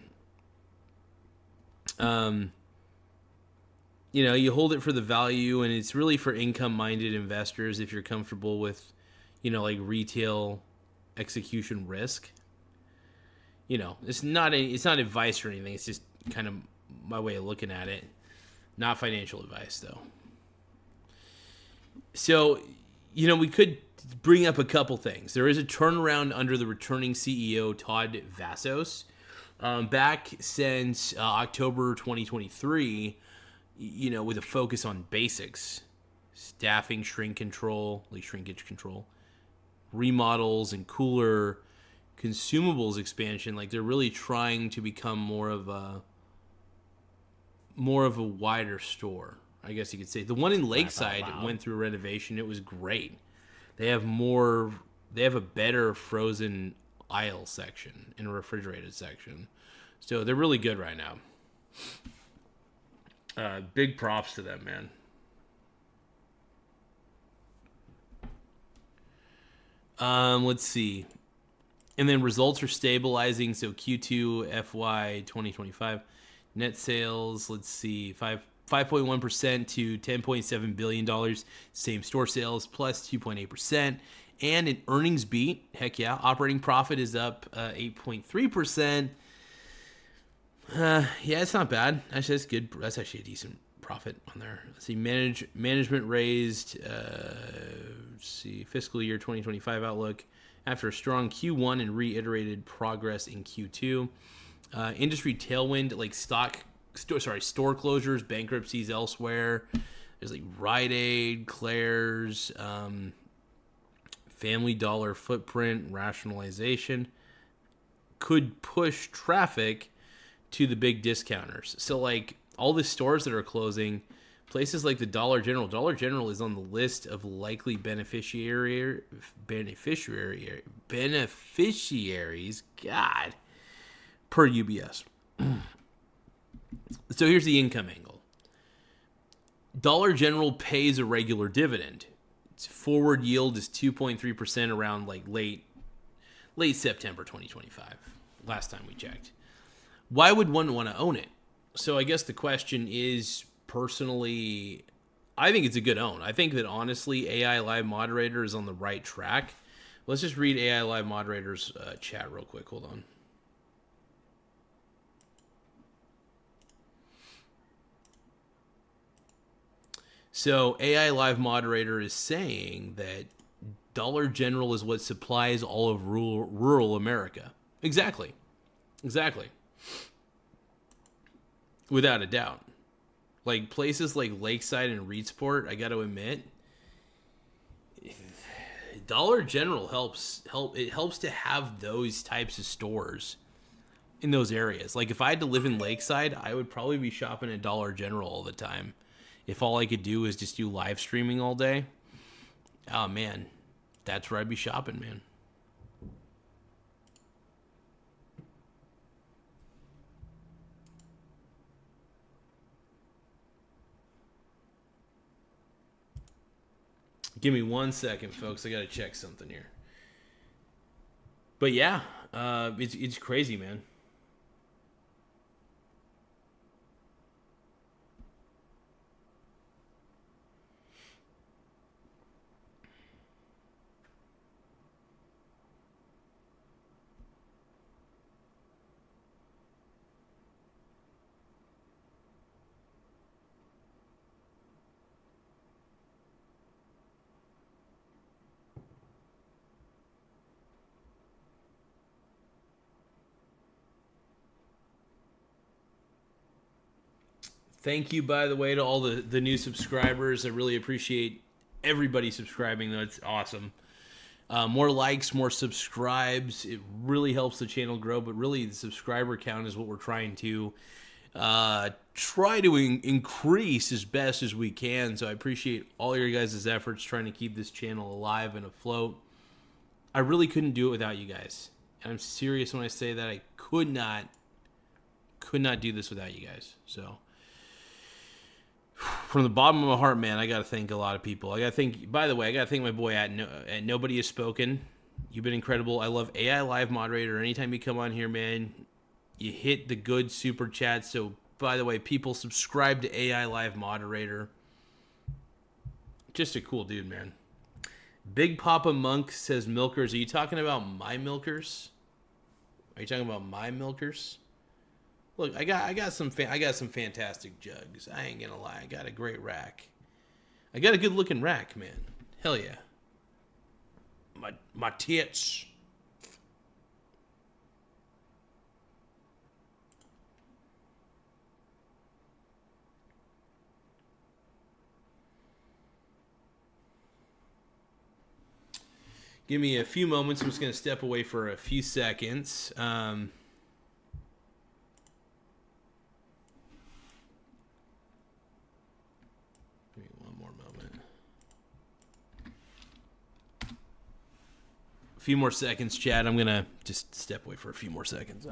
You hold it for the value, and it's really for income-minded investors if you're comfortable with, like retail execution risk. It's not advice or anything. It's just kind of my way of looking at it. Not financial advice, though. So, we could bring up a couple things. There is a turnaround under the returning CEO, Todd Vassos. Back since October 2023, with a focus on basics, staffing, shrinkage control, remodels, and cooler consumables expansion. Like, they're really trying to become more of a wider store, I guess you could say. The one in Lakeside went through renovation. It was great. They have a better frozen aisle section and a refrigerated section. So they're really good right now. Big props to them, man. Let's see. And then results are stabilizing. So Q2 FY 2025 net sales, let's see, 5.1% to $10.7 billion. Same store sales plus 2.8%. And an earnings beat. Heck yeah. Operating profit is up 8.3%. Yeah, it's not bad. Actually, that's good. That's actually a decent profit on there. Let's see. Management raised, fiscal year 2025 outlook after a strong Q1 and reiterated progress in Q2. Industry tailwind, like store closures, bankruptcies elsewhere. There's like Rite Aid, Claire's, Family Dollar footprint rationalization could push traffic to the big discounters. So like all the stores that are closing, places like the Dollar General is on the list of likely beneficiaries, God, per UBS. So here's the income angle. Dollar General pays a regular dividend. Its forward yield is 2.3% around like late September 2025. Last time we checked. Why would one want to own it? So I guess the question is, personally, I think it's a good own. I think that honestly, AI Live Moderator is on the right track. Let's just read AI Live Moderator's chat real quick. Hold on. So AI Live Moderator is saying that Dollar General is what supplies all of rural America. Exactly. Without a doubt. Like places like Lakeside and Reedsport, I got to admit, Dollar General it helps to have those types of stores in those areas. Like if I had to live in Lakeside, I would probably be shopping at Dollar General all the time. If all I could do is just do live streaming all day, oh man, that's where I'd be shopping, man. Give me 1 second, folks. I gotta check something here. But yeah, it's crazy, man. Thank you, by the way, to all the new subscribers. I really appreciate everybody subscribing. That's awesome. More likes, more subscribes. It really helps the channel grow, but really the subscriber count is what we're trying to increase as best as we can. So I appreciate all your guys' efforts trying to keep this channel alive and afloat. I really couldn't do it without you guys. And I'm serious when I say that. I could not do this without you guys. So from the bottom of my heart, man, I got to thank a lot of people. I got to thank, by the way, I got to thank my boy at Nobody Has Spoken. You've been incredible. I love AI Live Moderator. Anytime you come on here, man, you hit the good super chat. So, by the way, people subscribe to AI Live Moderator. Just a cool dude, man. Big Papa Monk says, milkers. Are you talking about my milkers? Are you talking about my milkers? Look, I got some fantastic jugs. I ain't gonna lie. I got a great rack. I got a good looking rack, man. Hell yeah. My tits. Give me a few moments. I'm just gonna step away for a few seconds. Few more seconds, Chad. I'm going to just step away for a few more seconds.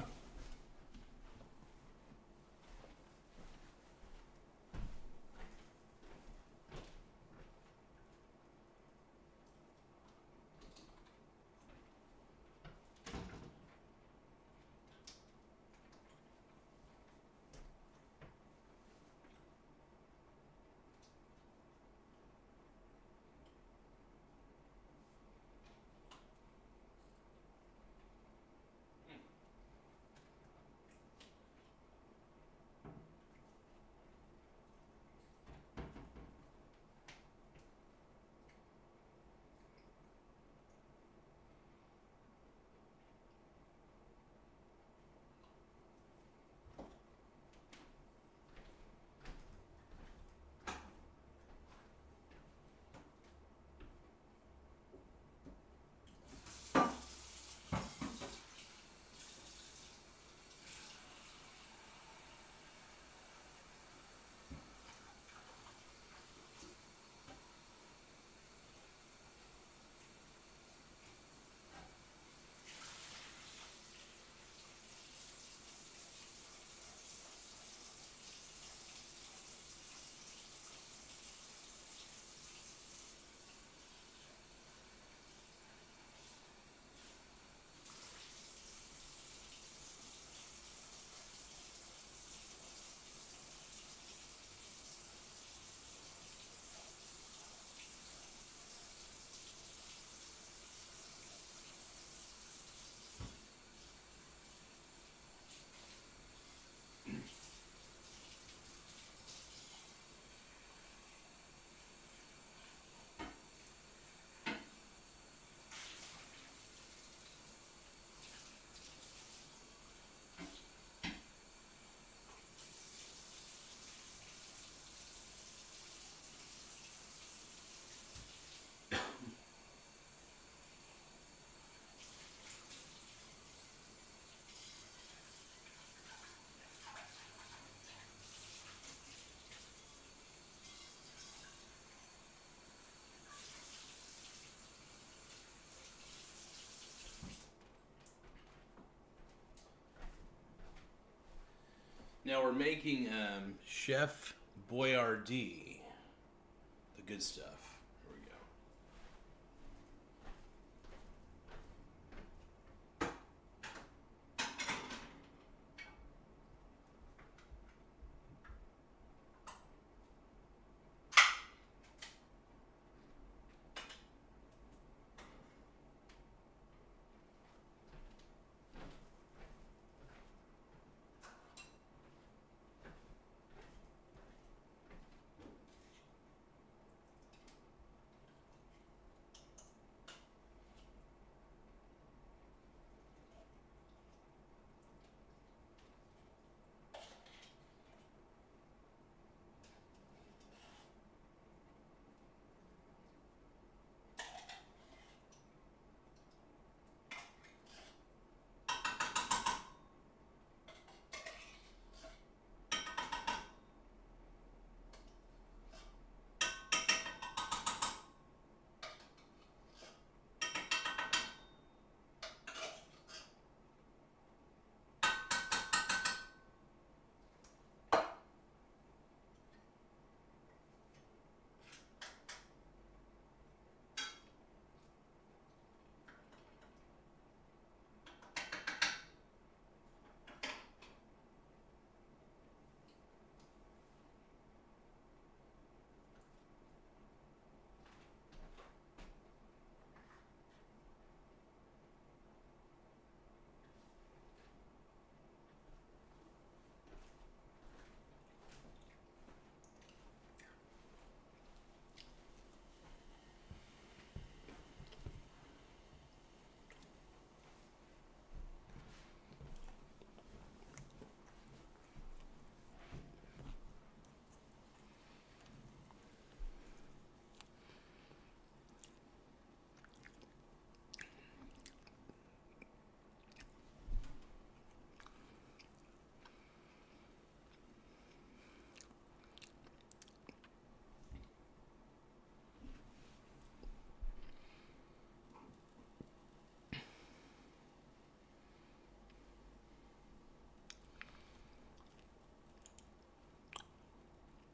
Now we're making Chef Boyardee. The good stuff. Here we go.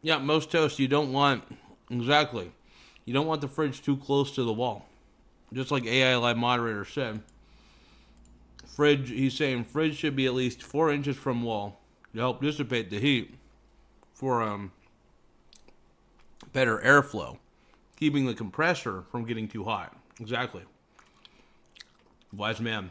Yeah, most toast you don't want, exactly. You don't want the fridge too close to the wall. Just like AI Live Moderator said. He's saying fridge should be at least 4 inches from wall to help dissipate the heat for better airflow, keeping the compressor from getting too hot. Exactly. Wise man.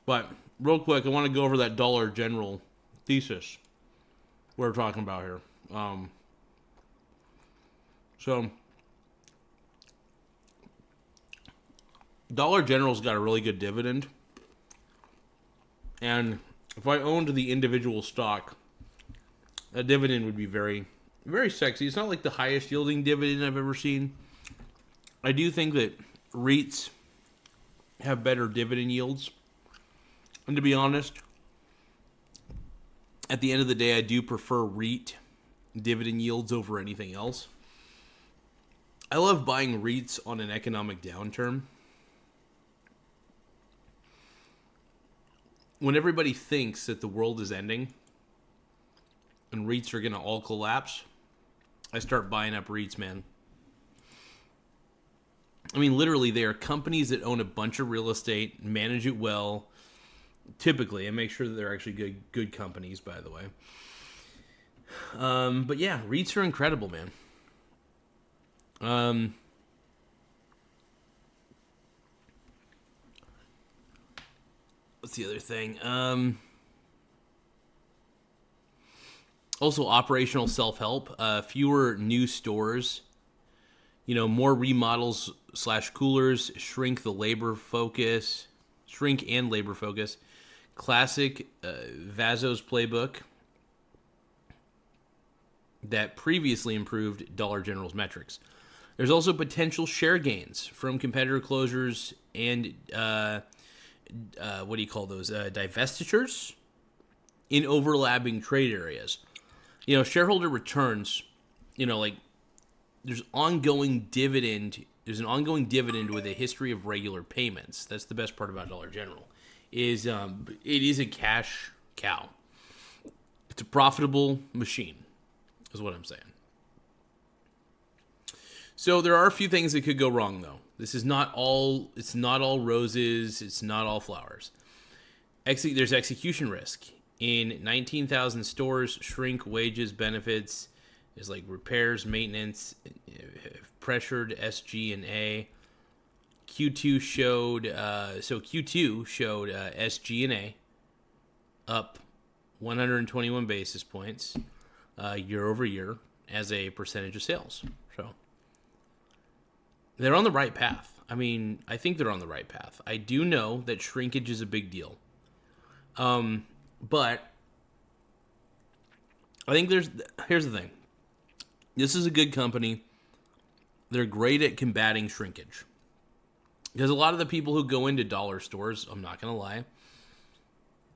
But real quick, I want to go over that Dollar General thesis we're talking about here. So Dollar General's got a really good dividend. And if I owned the individual stock, that dividend would be very, very sexy. It's not like the highest yielding dividend I've ever seen. I do think that REITs have better dividend yields. And to be honest, at the end of the day, I do prefer REIT dividend yields over anything else. I love buying REITs on an economic downturn. When everybody thinks that the world is ending and REITs are going to all collapse, I start buying up REITs, man. I mean, literally, they are companies that own a bunch of real estate, manage it well, typically, and make sure that they're actually good companies, by the way. But yeah, REITs are incredible, man. What's the other thing? Also, operational self-help. Fewer new stores. More remodels / coolers. Shrink and labor focus. Classic Vazo's playbook that previously improved Dollar General's metrics. There's also potential share gains from competitor closures and what do you call those? Divestitures in overlapping trade areas. Shareholder returns, like there's ongoing dividend there's an ongoing dividend with a history of regular payments. That's the best part about Dollar General. It is a cash cow. It's a profitable machine, is what I'm saying. So there are a few things that could go wrong, though. This is not all. It's not all roses. It's not all flowers. There's execution risk in 19,000 stores. Shrink, wages, benefits. There's like repairs, maintenance, pressured SG&A. Q2 showed SG&A up 121 basis points year over year as a percentage of sales. So they're on the right path. I mean, I think they're on the right path. I do know that shrinkage is a big deal. But I think here's the thing. This is a good company. They're great at combating shrinkage. Because a lot of the people who go into dollar stores, I'm not going to lie,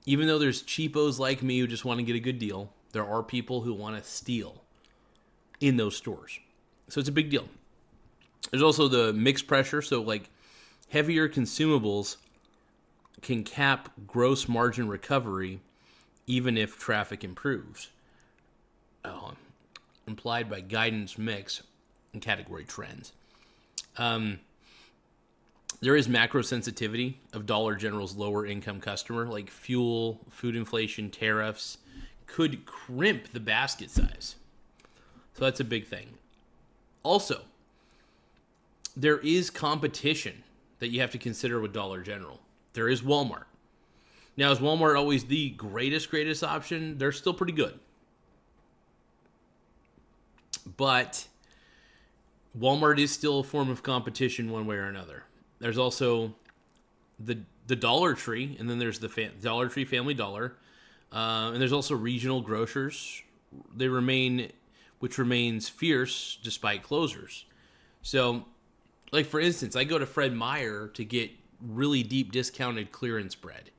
even though there's cheapos like me who just want to get a good deal, there are people who want to steal in those stores. So it's a big deal. There's also the mix pressure. So like heavier consumables can cap gross margin recovery even if traffic improves. Implied by guidance mix and category trends. There is macro sensitivity of Dollar General's lower income customer, like fuel, food inflation, tariffs, could crimp the basket size. So that's a big thing. Also, there is competition that you have to consider with Dollar General. There is Walmart. Now, is Walmart always the greatest option? They're still pretty good. But Walmart is still a form of competition one way or another. There's also the Dollar Tree, and then there's the Dollar Tree Family Dollar. And there's also regional grocers. Which remains fierce despite closures. So, like for instance, I go to Fred Meyer to get really deep discounted clearance bread.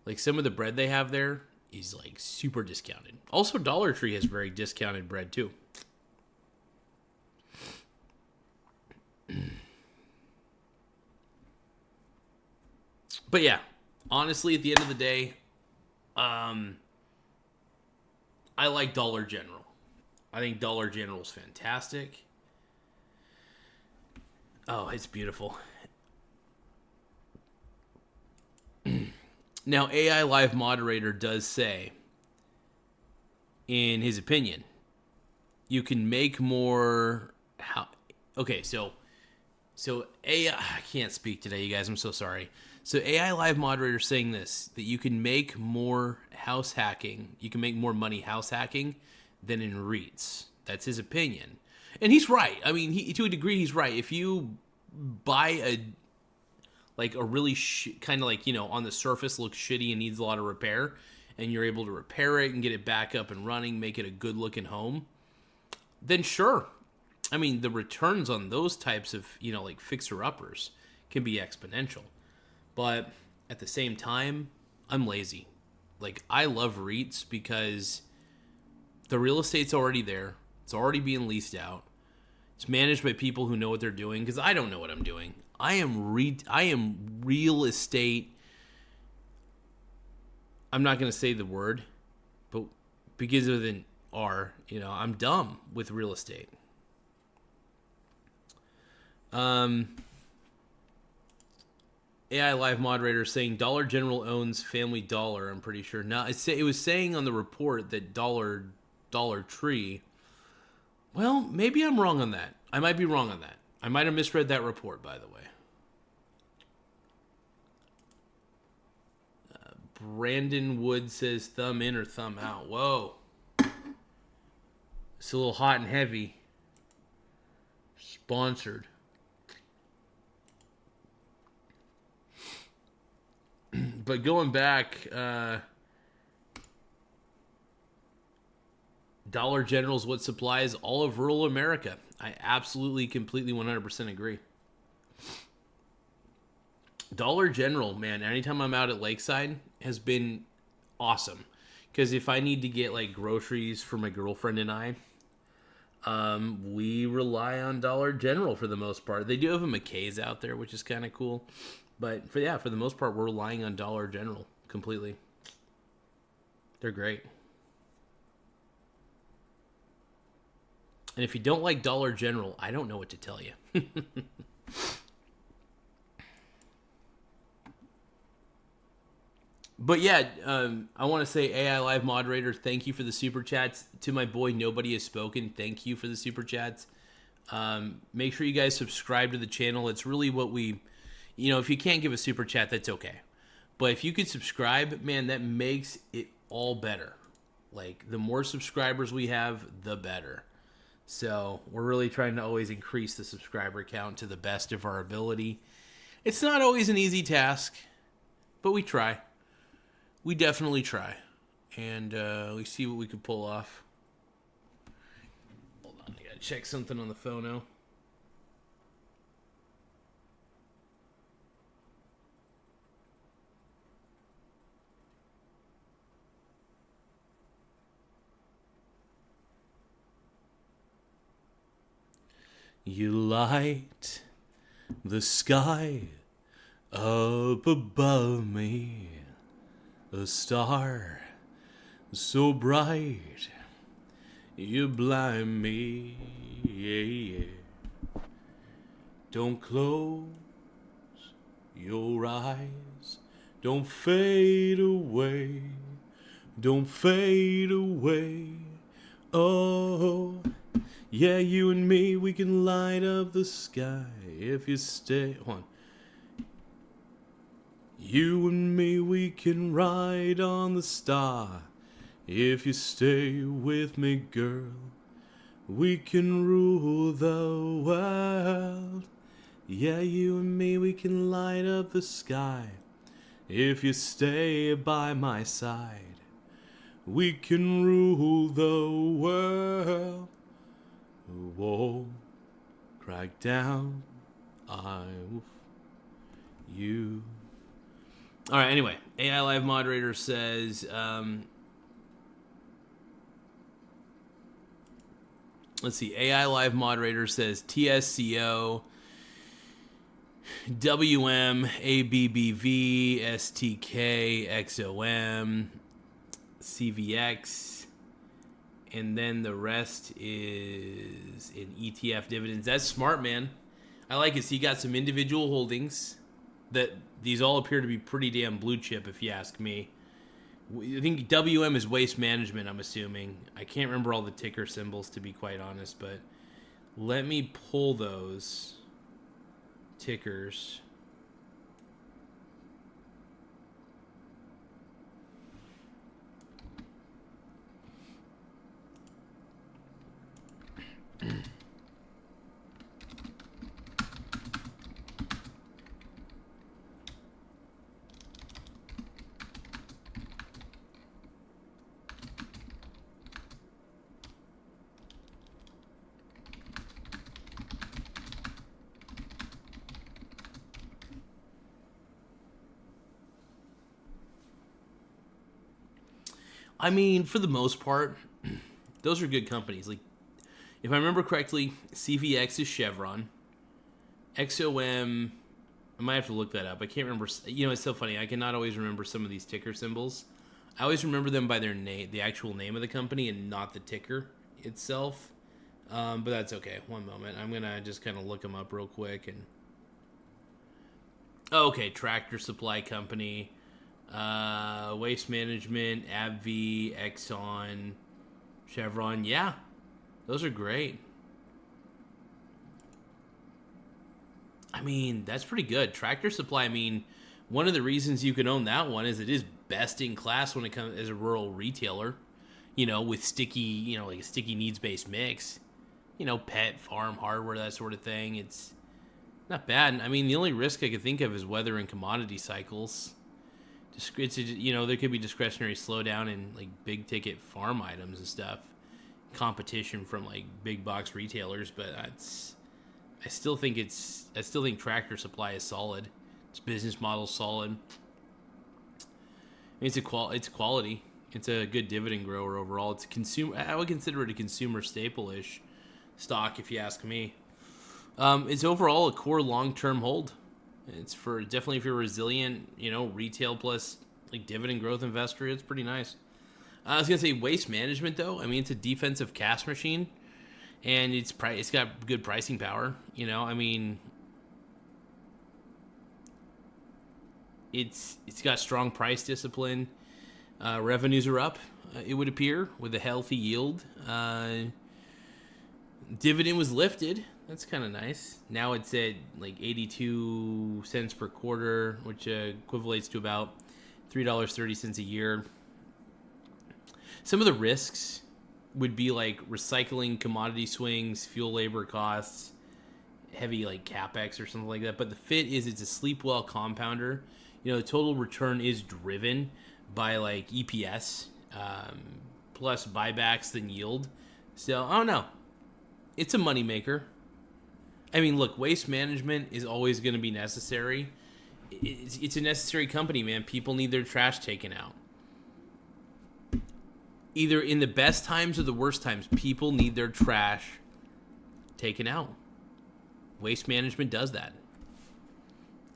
Like some of the bread they have there is like super discounted. Also, Dollar Tree has very discounted bread too. But yeah, honestly, at the end of the day, I like Dollar General. I think Dollar General is fantastic. Oh, it's beautiful. Now, AI Live Moderator does say, in his opinion, you can make more... Okay, so AI... I can't speak today, you guys. I'm so sorry. So AI Live Moderator saying this, that you can make more house hacking, you can make more money house hacking than in REITs. That's his opinion. And he's right. I mean, to a degree, he's right. If you buy a really kind of like, you know, on the surface looks shitty and needs a lot of repair, and you're able to repair it and get it back up and running, make it a good looking home, then sure. I mean, the returns on those types of, you know, like fixer-uppers can be exponential. But at the same time, I'm lazy. Like, I love REITs because the real estate's already there. It's already being leased out. It's managed by people who know what they're doing, because I don't know what I'm doing. I am real estate. I'm not going to say the word, but because of an R, you know, I'm dumb with real estate. AI Live Moderator saying Dollar General owns Family Dollar, I'm pretty sure. Now, it was saying on the report that Dollar Tree... Well, maybe I'm wrong on that. I might be wrong on that. I might have misread that report, by the way. Brandon Wood says thumb in or thumb out. Whoa. It's a little hot and heavy. Sponsored. But going back, Dollar General's what supplies all of rural America. I absolutely, completely, 100% agree. Dollar General, man, anytime I'm out at Lakeside, has been awesome. Because if I need to get like groceries for my girlfriend and I, We rely on Dollar General for the most part. They do have a McKay's out there, which is kind of cool. But for the most part, we're relying on Dollar General completely. They're great. And if you don't like Dollar General, I don't know what to tell you. But yeah, I want to say AI Live moderator, thank you for the super chats. To my boy, Nobody Has Spoken, thank you for the super chats. Make sure you guys subscribe to the channel. It's really what we, if you can't give a super chat, that's okay. But if you could subscribe, man, that makes it all better. Like, the more subscribers we have, the better. So we're really trying to always increase the subscriber count to the best of our ability. It's not always an easy task, but we try. We definitely try. And we see what we can pull off. Hold on, I gotta check something on the phone now. You light the sky up above me, a star so bright, you blind me, yeah, yeah. Don't close your eyes, don't fade away, don't fade away, oh. Yeah, you and me, we can light up the sky if you stay. Hold on. You and me, we can ride on the star if you stay with me, girl. We can rule the world. Yeah, you and me, we can light up the sky if you stay by my side. We can rule the world. Whoa, crack down, you. All right, anyway, AI Live moderator says, let's see, AI Live moderator says TSCO, WM, ABBV, STK, XOM, CVX, and then the rest is in ETF dividends. That's smart, man. I like it. So you got some individual holdings that these all appear to be pretty damn blue chip, if you ask me. I think WM is waste management, I'm assuming. I can't remember all the ticker symbols, to be quite honest, but let me pull those tickers. I mean, for the most part, those are good companies. Like, if I remember correctly, CVX is Chevron. XOM, I might have to look that up. I can't remember. It's so funny. I cannot always remember some of these ticker symbols. I always remember them by their name, the actual name of the company, and not the ticker itself. But that's okay. One moment. I'm going to just kind of look them up real quick. Okay, Tractor Supply Company. Waste Management, AbbVie, Exxon, Chevron. Yeah, those are great. I mean, that's pretty good. Tractor Supply, I mean, one of the reasons you can own that one is it is best in class when it comes as a rural retailer, with sticky, like a sticky needs-based mix, pet, farm, hardware, that sort of thing. It's not bad. I mean, the only risk I could think of is weather and commodity cycles. There could be discretionary slowdown in like big ticket farm items and stuff, competition from like big box retailers, but I still think Tractor Supply is solid. Its business model is solid. It's quality. It's a good dividend grower overall. It's a consumer. I would consider it a consumer staple-ish. stock, if you ask me. It's overall a core long-term hold. It's for definitely if you're a resilient, retail plus like dividend growth investor, it's pretty nice. I was gonna say Waste Management though. I mean, it's a defensive cash machine, and it's got good pricing power. I mean, it's got strong price discipline. Revenues are up. It would appear with a healthy yield. Dividend was lifted. That's kind of nice. Now it's at like 82 cents per quarter, which equivalates to about $3.30 a year. Some of the risks would be like recycling, commodity swings, fuel, labor costs, heavy like capex or something like that. But the fit is it's a sleep well compounder. The total return is driven by like EPS plus buybacks than yield. So I don't know. It's a moneymaker. I mean, look, waste management is always going to be necessary. It's a necessary company, man. People need their trash taken out. Either in the best times or the worst times, people need their trash taken out. Waste management does that.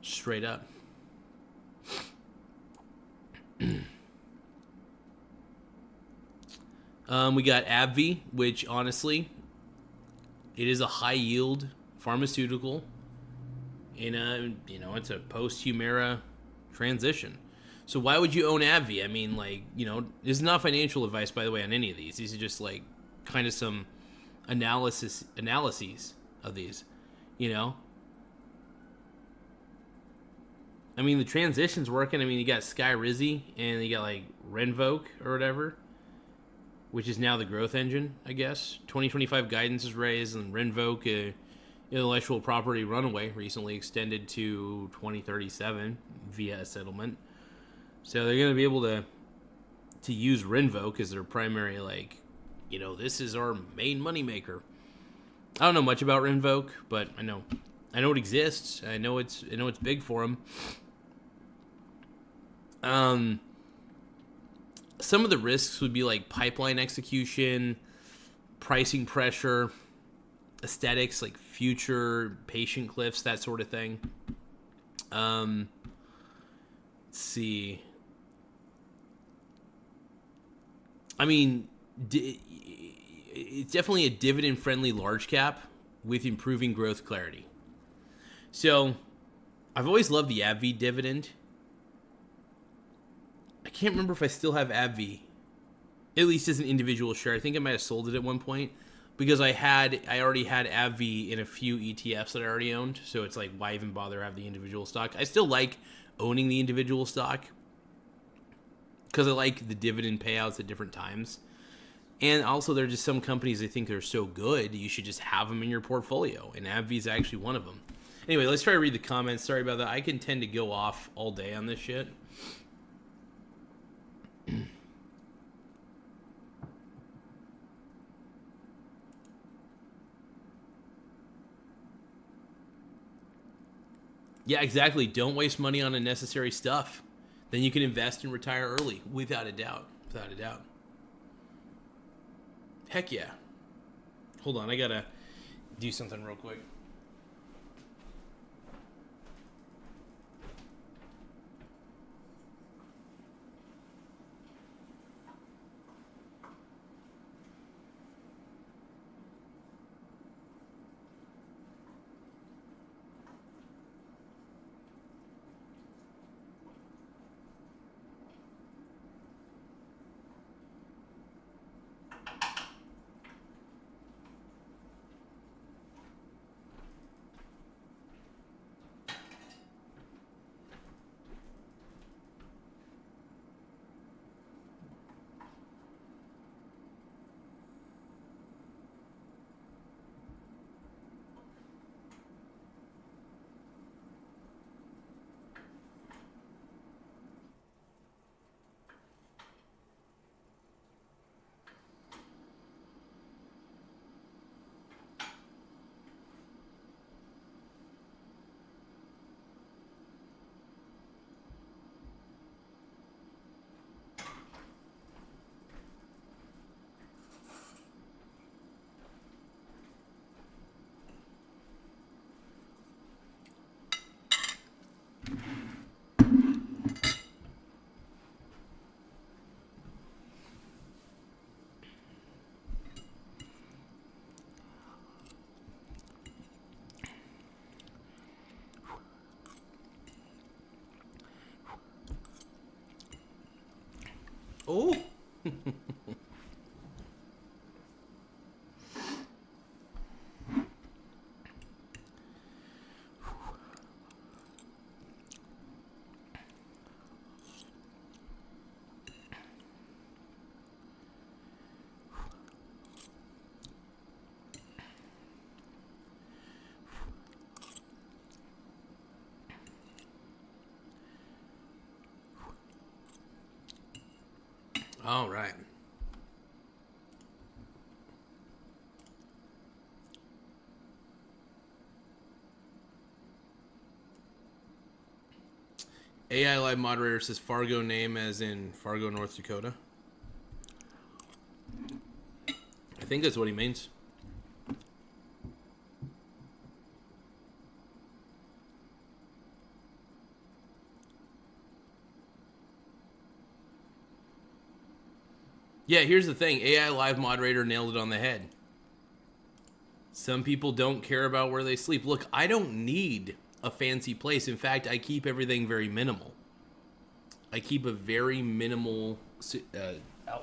Straight up. We got AbbVie, which honestly, it is a high yield pharmaceutical in a, it's a post-Humira transition. So why would you own AbbVie? I mean, this is not financial advice, by the way, on any of these. These are just like kind of some analyses of these, I mean, the transition's working. I mean, you got Skyrizi and you got like Rinvoq or whatever, which is now the growth engine, I guess. 2025 guidance is raised, and Rinvoq, intellectual property runaway, recently extended to 2037 via a settlement. So they're going to be able to use Rinvoq as their primary, this is our main moneymaker. I don't know much about Rinvoq, but I know it exists. I know it's big for them. Some of the risks would be like pipeline execution, pricing pressure, aesthetics, like future patient cliffs, that sort of thing. Let's see. I mean, it's definitely a dividend-friendly large cap with improving growth clarity. So, I've always loved the AbbVie dividend. I can't remember if I still have AbbVie, at least as an individual share. I think I might have sold it at one point because I already had AbbVie in a few ETFs that I already owned. So it's like, why even bother have the individual stock? I still like owning the individual stock because I like the dividend payouts at different times. And also, there are just some companies I think are so good, you should just have them in your portfolio. And AbbVie is actually one of them. Anyway, let's try to read the comments. Sorry about that. I can tend to go off all day on this shit. Yeah, exactly. Don't waste money on unnecessary stuff. Then you can invest and retire early, without a doubt. Without a doubt. Heck yeah. Hold on, I gotta do something real quick. Oh. All right. AI Live moderator says Fargo name as in Fargo, North Dakota. I think that's what he means. Yeah, here's the thing. AI Live moderator nailed it on the head. Some people don't care about where they sleep. Look, I don't need a fancy place. In fact, I keep everything very minimal. I keep a very minimal situation going.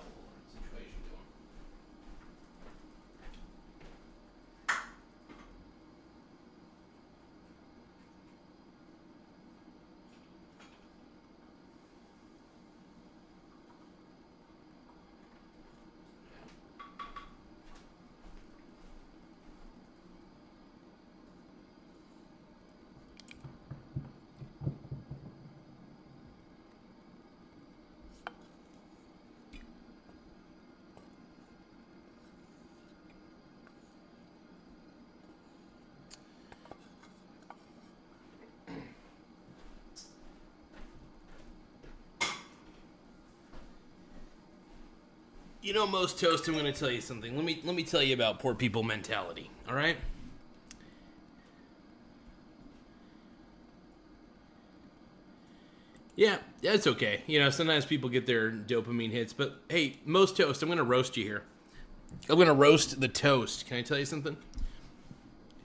You know, most toast, I'm going to tell you something. Let me tell you about poor people mentality, all right? Yeah, it's okay. You know, sometimes people get their dopamine hits, but hey, most toast, I'm going to roast you here. I'm going to roast the toast. Can I tell you something?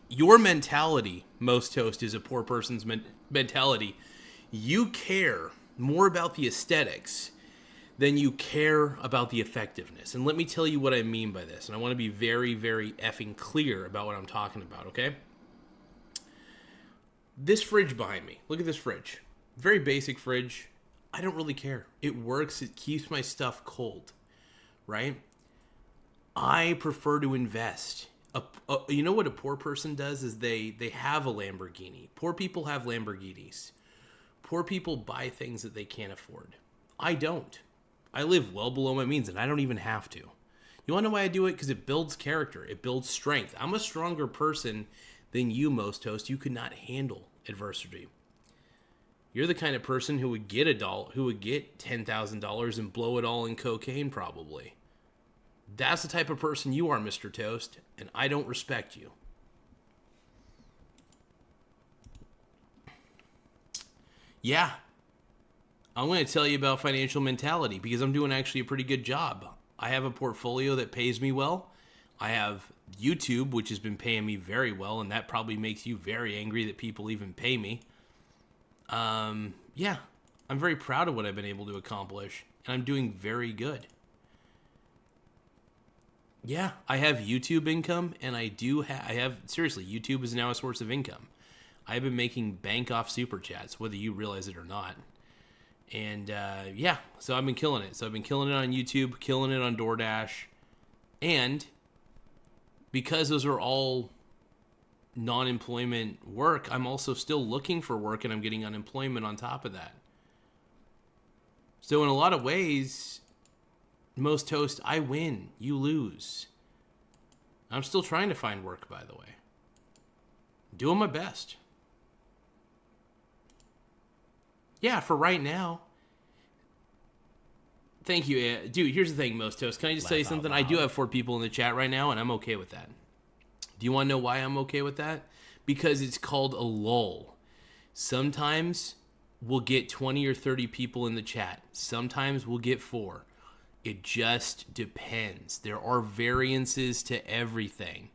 Your mentality, most toast, is a poor person's mentality. You care more about the aesthetics than you care about the effectiveness. And let me tell you what I mean by this. And I want to be very, very effing clear about what I'm talking about, okay? This fridge behind me. Look at this fridge. Very basic fridge. I don't really care. It works. It keeps my stuff cold, right? I prefer to invest. You know what a poor person does is they have a Lamborghini. Poor people have Lamborghinis. Poor people buy things that they can't afford. I don't. I live well below my means, and I don't even have to. You want to know why I do it? Because it builds character. It builds strength. I'm a stronger person than you, most toast. You could not handle adversity. You're the kind of person who would get $10,000 and blow it all in cocaine, probably. That's the type of person you are, Mr. Toast, and I don't respect you. Yeah. I'm going to tell you about financial mentality because I'm doing actually a pretty good job. I have a portfolio that pays me well. I have YouTube, which has been paying me very well, and that probably makes you very angry that people even pay me. Yeah, I'm very proud of what I've been able to accomplish, and I'm doing very good. Yeah, I have YouTube income, and I have, seriously, YouTube is now a source of income. I've been making bank off super chats, whether you realize it or not. And yeah, so I've been killing it. So I've been killing it on YouTube, killing it on DoorDash. And because those are all non-employment work, I'm also still looking for work and I'm getting unemployment on top of that. So in a lot of ways, most toast, I win, you lose. I'm still trying to find work, by the way. Doing my best. Yeah, for right now. Thank you. Dude, here's the thing, most toast. Can I just tell you something? I do have 4 people in the chat right now, and I'm okay with that. Do you want to know why I'm okay with that? Because it's called a lull. Sometimes we'll get 20 or 30 people in the chat. Sometimes we'll get 4. It just depends. There are variances to everything.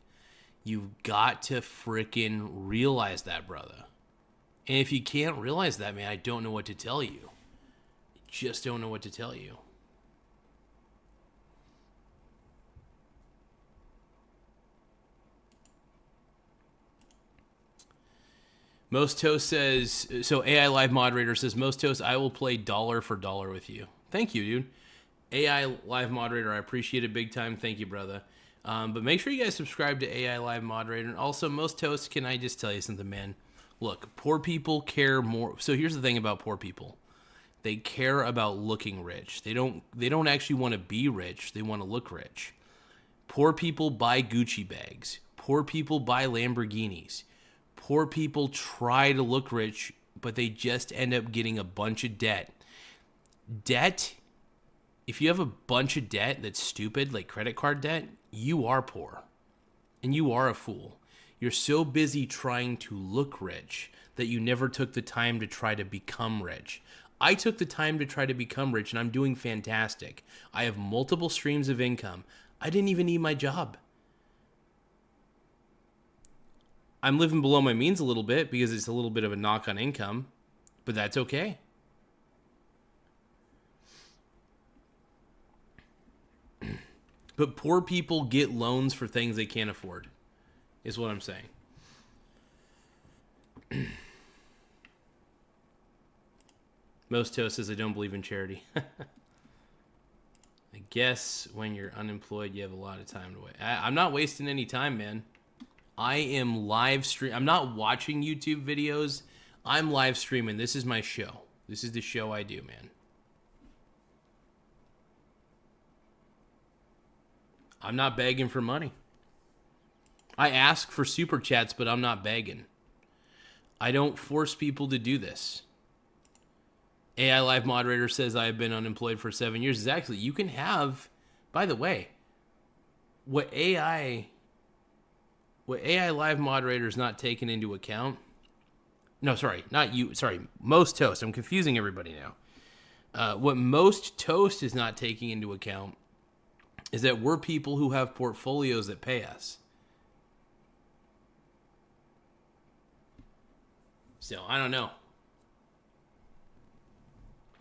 You've got to frickin' realize that, brother. And if you can't realize that, man, I don't know what to tell you. I just don't know what to tell you. Most Toast says, so AI Live Moderator says, Most Toast, I will play dollar for dollar with you. Thank you, dude. AI Live Moderator, I appreciate it big time. Thank you, brother. But make sure you guys subscribe to AI Live Moderator. And also, Most Toast, can I just tell you something, man? Look, poor people care more. So here's the thing about poor people. They care about looking rich. They don't actually want to be rich. They want to look rich. Poor people buy Gucci bags. Poor people buy Lamborghinis. Poor people try to look rich, but they just end up getting a bunch of debt. Debt, if you have a bunch of debt that's stupid, like credit card debt, you are poor. And you are a fool. You're so busy trying to look rich that you never took the time to try to become rich. I took the time to try to become rich, and I'm doing fantastic. I have multiple streams of income. I didn't even need my job. I'm living below my means a little bit because it's a little bit of a knock on income, but that's okay. But poor people get loans for things they can't afford, is what I'm saying. Most Toast says, I don't believe in charity. I guess when you're unemployed, you have a lot of time to wait. I'm not wasting any time, man. I am live stream. I'm not watching YouTube videos. I'm live streaming. This is my show. This is the show I do, man. I'm not begging for money. I ask for super chats, but I'm not begging. I don't force people to do this. AI Live Moderator says I've been unemployed for 7 years. Exactly. You can have, by the way, what AI Live Moderator is not taking into account. No, sorry, not you. Sorry, Most Toast. I'm confusing everybody now. What Most Toast is not taking into account is that we're people who have portfolios that pay us. So, I don't know.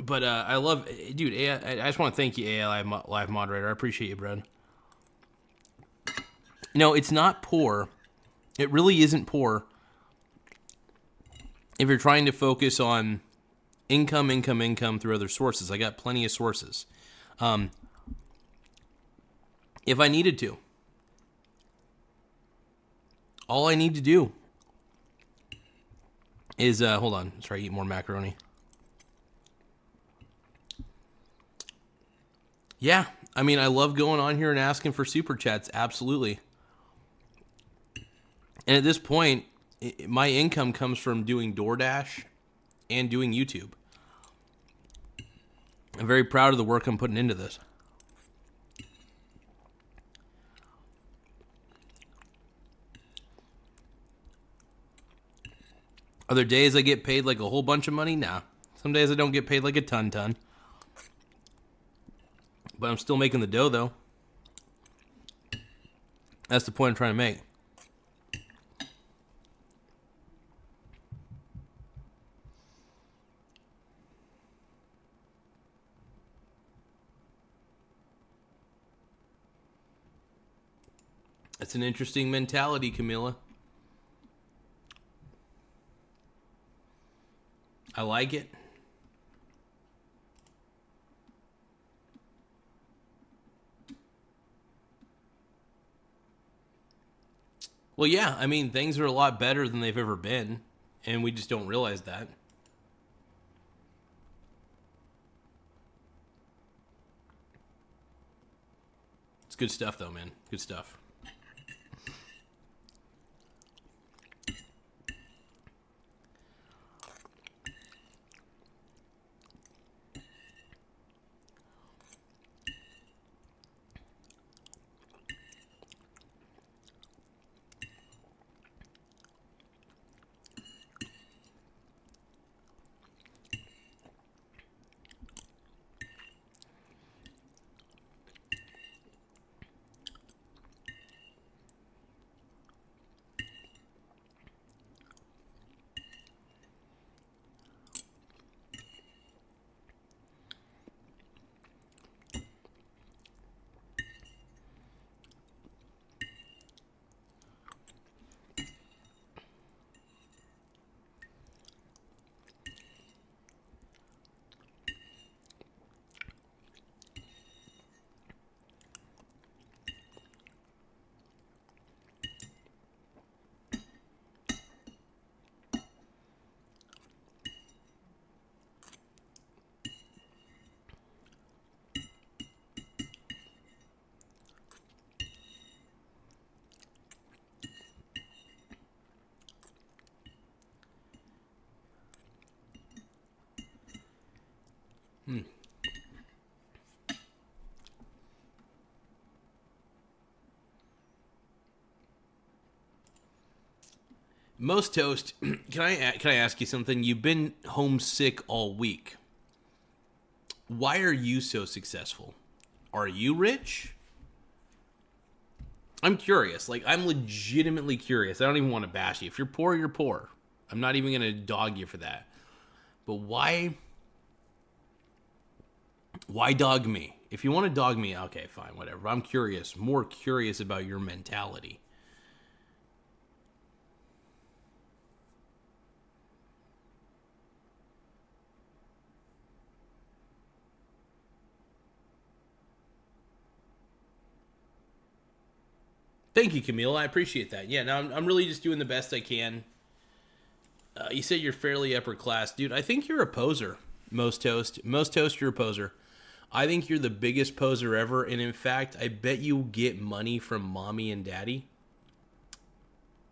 But I love, dude, AI, I just want to thank you, AI Live Moderator. I appreciate you, bro. You know, it's not poor. It really isn't poor if you're trying to focus on income through other sources. I got plenty of sources. If I needed to. All I need to do is, hold on, let's try to eat more macaroni. Yeah, I mean, I love going on here and asking for super chats, absolutely. And at this point, my income comes from doing DoorDash and doing YouTube. I'm very proud of the work I'm putting into this. Are there days I get paid like a whole bunch of money? Nah. Some days I don't get paid like a ton. But I'm still making the dough, though. That's the point I'm trying to make. That's an interesting mentality, Camilla. I like it. Well, yeah, I mean, things are a lot better than they've ever been, and we just don't realize that. It's good stuff, though, man. Good stuff. Most Toast, can I ask you something? You've been homesick all week. Why are you so successful? Are you rich? I'm curious. Like, I'm legitimately curious. I don't even want to bash you. If you're poor, you're poor. I'm not even going to dog you for that. But why dog me? If you want to dog me, okay, fine, whatever. I'm curious, more curious about your mentality. Thank you, Camille. I appreciate that. Yeah, now I'm really just doing the best I can. You said you're fairly upper class. Dude, I think you're a poser, Most Toast. Most Toast, you're a poser. I think you're the biggest poser ever. And in fact, I bet you get money from mommy and daddy.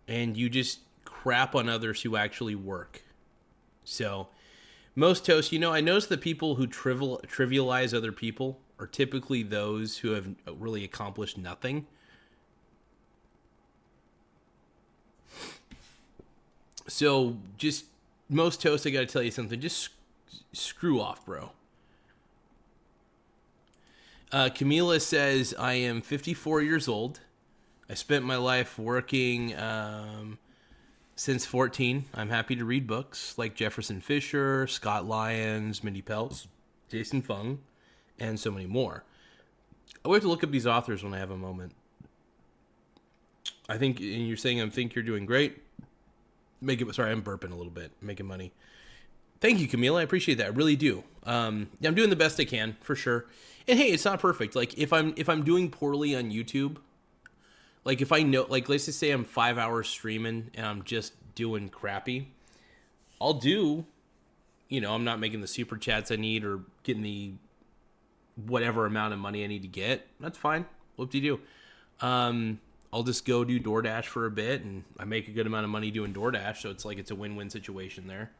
And you just crap on others who actually work. So, Most Toast, I notice the people who trivialize other people are typically those who have really accomplished nothing. So, just, Most Toast, I gotta tell you something. Just screw off, bro. Camila says, I am 54 years old. I spent my life working since 14. I'm happy to read books like Jefferson Fisher, Scott Lyons, Mindy Pelz, Jason Fung, and so many more. I will have to look up these authors when I have a moment. I think, and you're saying I think you're doing great. Sorry, I'm burping a little bit. Making money. Thank you, Camila. I appreciate that. I really do. I'm doing the best I can for sure. And hey, it's not perfect. Like if I'm doing poorly on YouTube, like if I know, like let's just say I'm 5 hours streaming and I'm just doing crappy, I'll do. I'm not making the super chats I need or getting the whatever amount of money I need to get. That's fine. Whoop-de-doo. I'll just go do DoorDash for a bit, and I make a good amount of money doing DoorDash, so it's like it's a win-win situation there.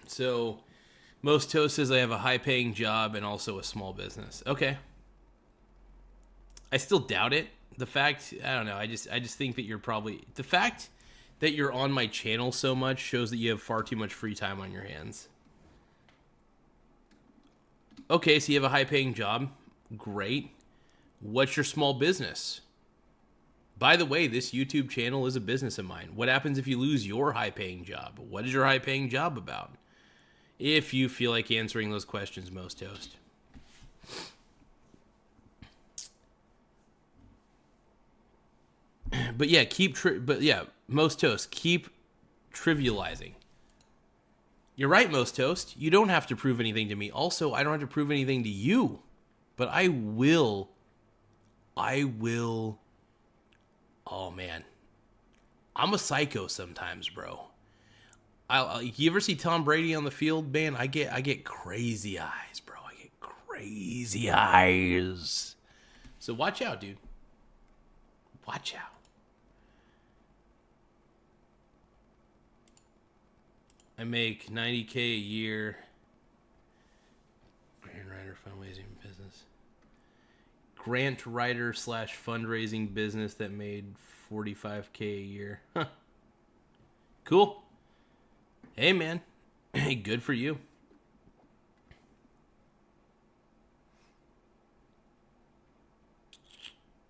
So, Most Toast says I have a high-paying job and also a small business. Okay. I still doubt it. The fact, I don't know, I just think that you're probably... The fact that you're on my channel so much shows that you have far too much free time on your hands. Okay, so you have a high-paying job. Great. What's your small business? By the way, this YouTube channel is a business of mine. What happens if you lose your high-paying job? What is your high-paying job about? If you feel like answering those questions, Most Toast. But yeah, Most Toast, keep trivializing. You're right, Most Toast. You don't have to prove anything to me. Also, I don't have to prove anything to you. But I will. Oh, man. I'm a psycho sometimes, bro. You ever see Tom Brady on the field, man? I get crazy eyes, bro. I get crazy eyes. So watch out, dude. Watch out. I make $90K a year. Grant writer fundraising business. Grant writer / fundraising business that made $45K a year. Huh. Cool. Hey, man. Hey, good for you.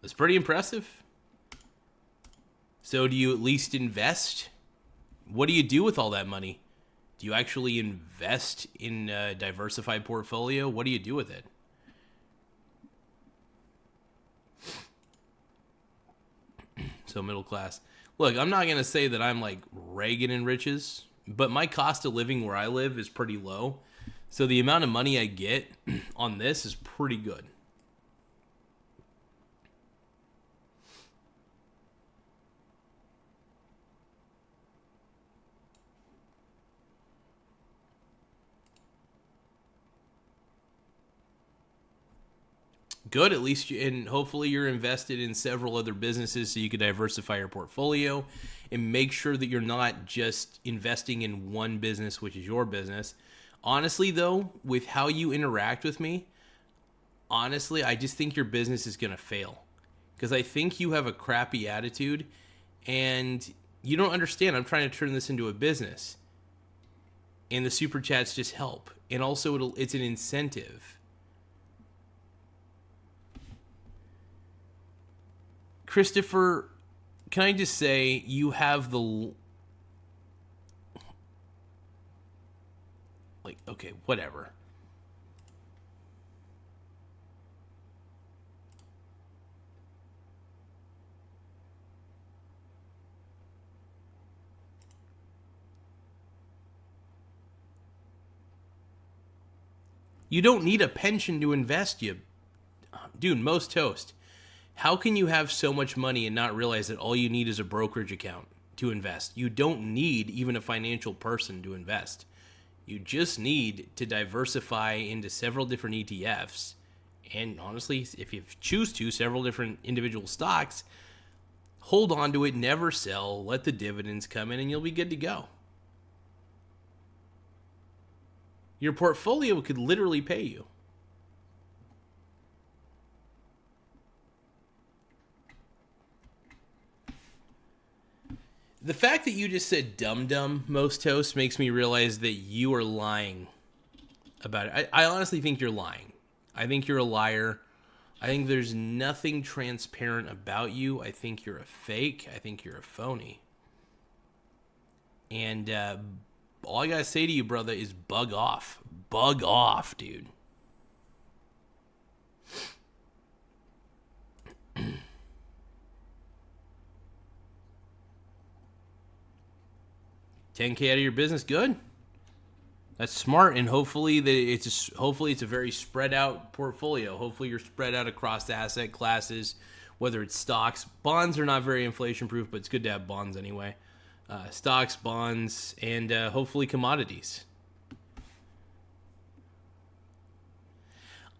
That's pretty impressive. So do you at least invest? What do you do with all that money? Do you actually invest in a diversified portfolio? What do you do with it? So middle class. Look, I'm not going to say that I'm like Reagan in riches, but my cost of living where I live is pretty low. So the amount of money I get on this is pretty good. Good. At least, and hopefully you're invested in several other businesses so you can diversify your portfolio and make sure that you're not just investing in one business, which is your business. Honestly, though, with how you interact with me, honestly, I just think your business is going to fail because I think you have a crappy attitude and you don't understand. I'm trying to turn this into a business, and the super chats just help. And also, it's an incentive. Christopher, can I just say you have the... Like, okay, whatever. You don't need a pension to invest, you... Dude, most toast. How can you have so much money and not realize that all you need is a brokerage account to invest? You don't need even a financial person to invest. You just need to diversify into several different ETFs. And honestly, if you choose to, several different individual stocks, hold on to it, never sell, let the dividends come in, and you'll be good to go. Your portfolio could literally pay you. The fact that you just said dum-dum, most toast, makes me realize that you are lying about it. I honestly think you're lying. I think you're a liar. I think there's nothing transparent about you. I think you're a fake. I think you're a phony. And all I gotta say to you, brother, is bug off. Bug off, dude. $10K out of your business, good. That's smart, and hopefully it's a very spread out portfolio. Hopefully you're spread out across the asset classes, whether it's stocks. Bonds are not very inflation proof, but it's good to have bonds anyway. Stocks, bonds, and hopefully commodities.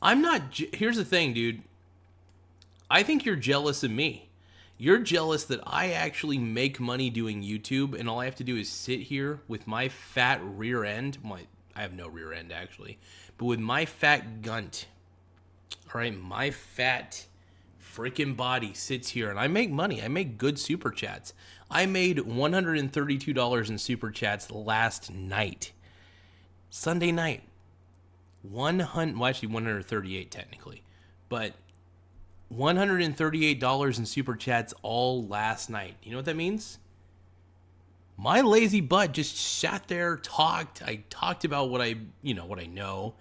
Here's the thing, dude. I think you're jealous of me. You're jealous that I actually make money doing YouTube, and all I have to do is sit here with my fat rear end. I have no rear end, actually. But with my fat gunt, all right, my fat freaking body sits here, and I make money. I make good super chats. I made $132 in super chats last night. Sunday night. Actually 138 technically. But $138 in super chats all last night. You know what that means? My lazy butt just sat there, talked. I talked about what I know.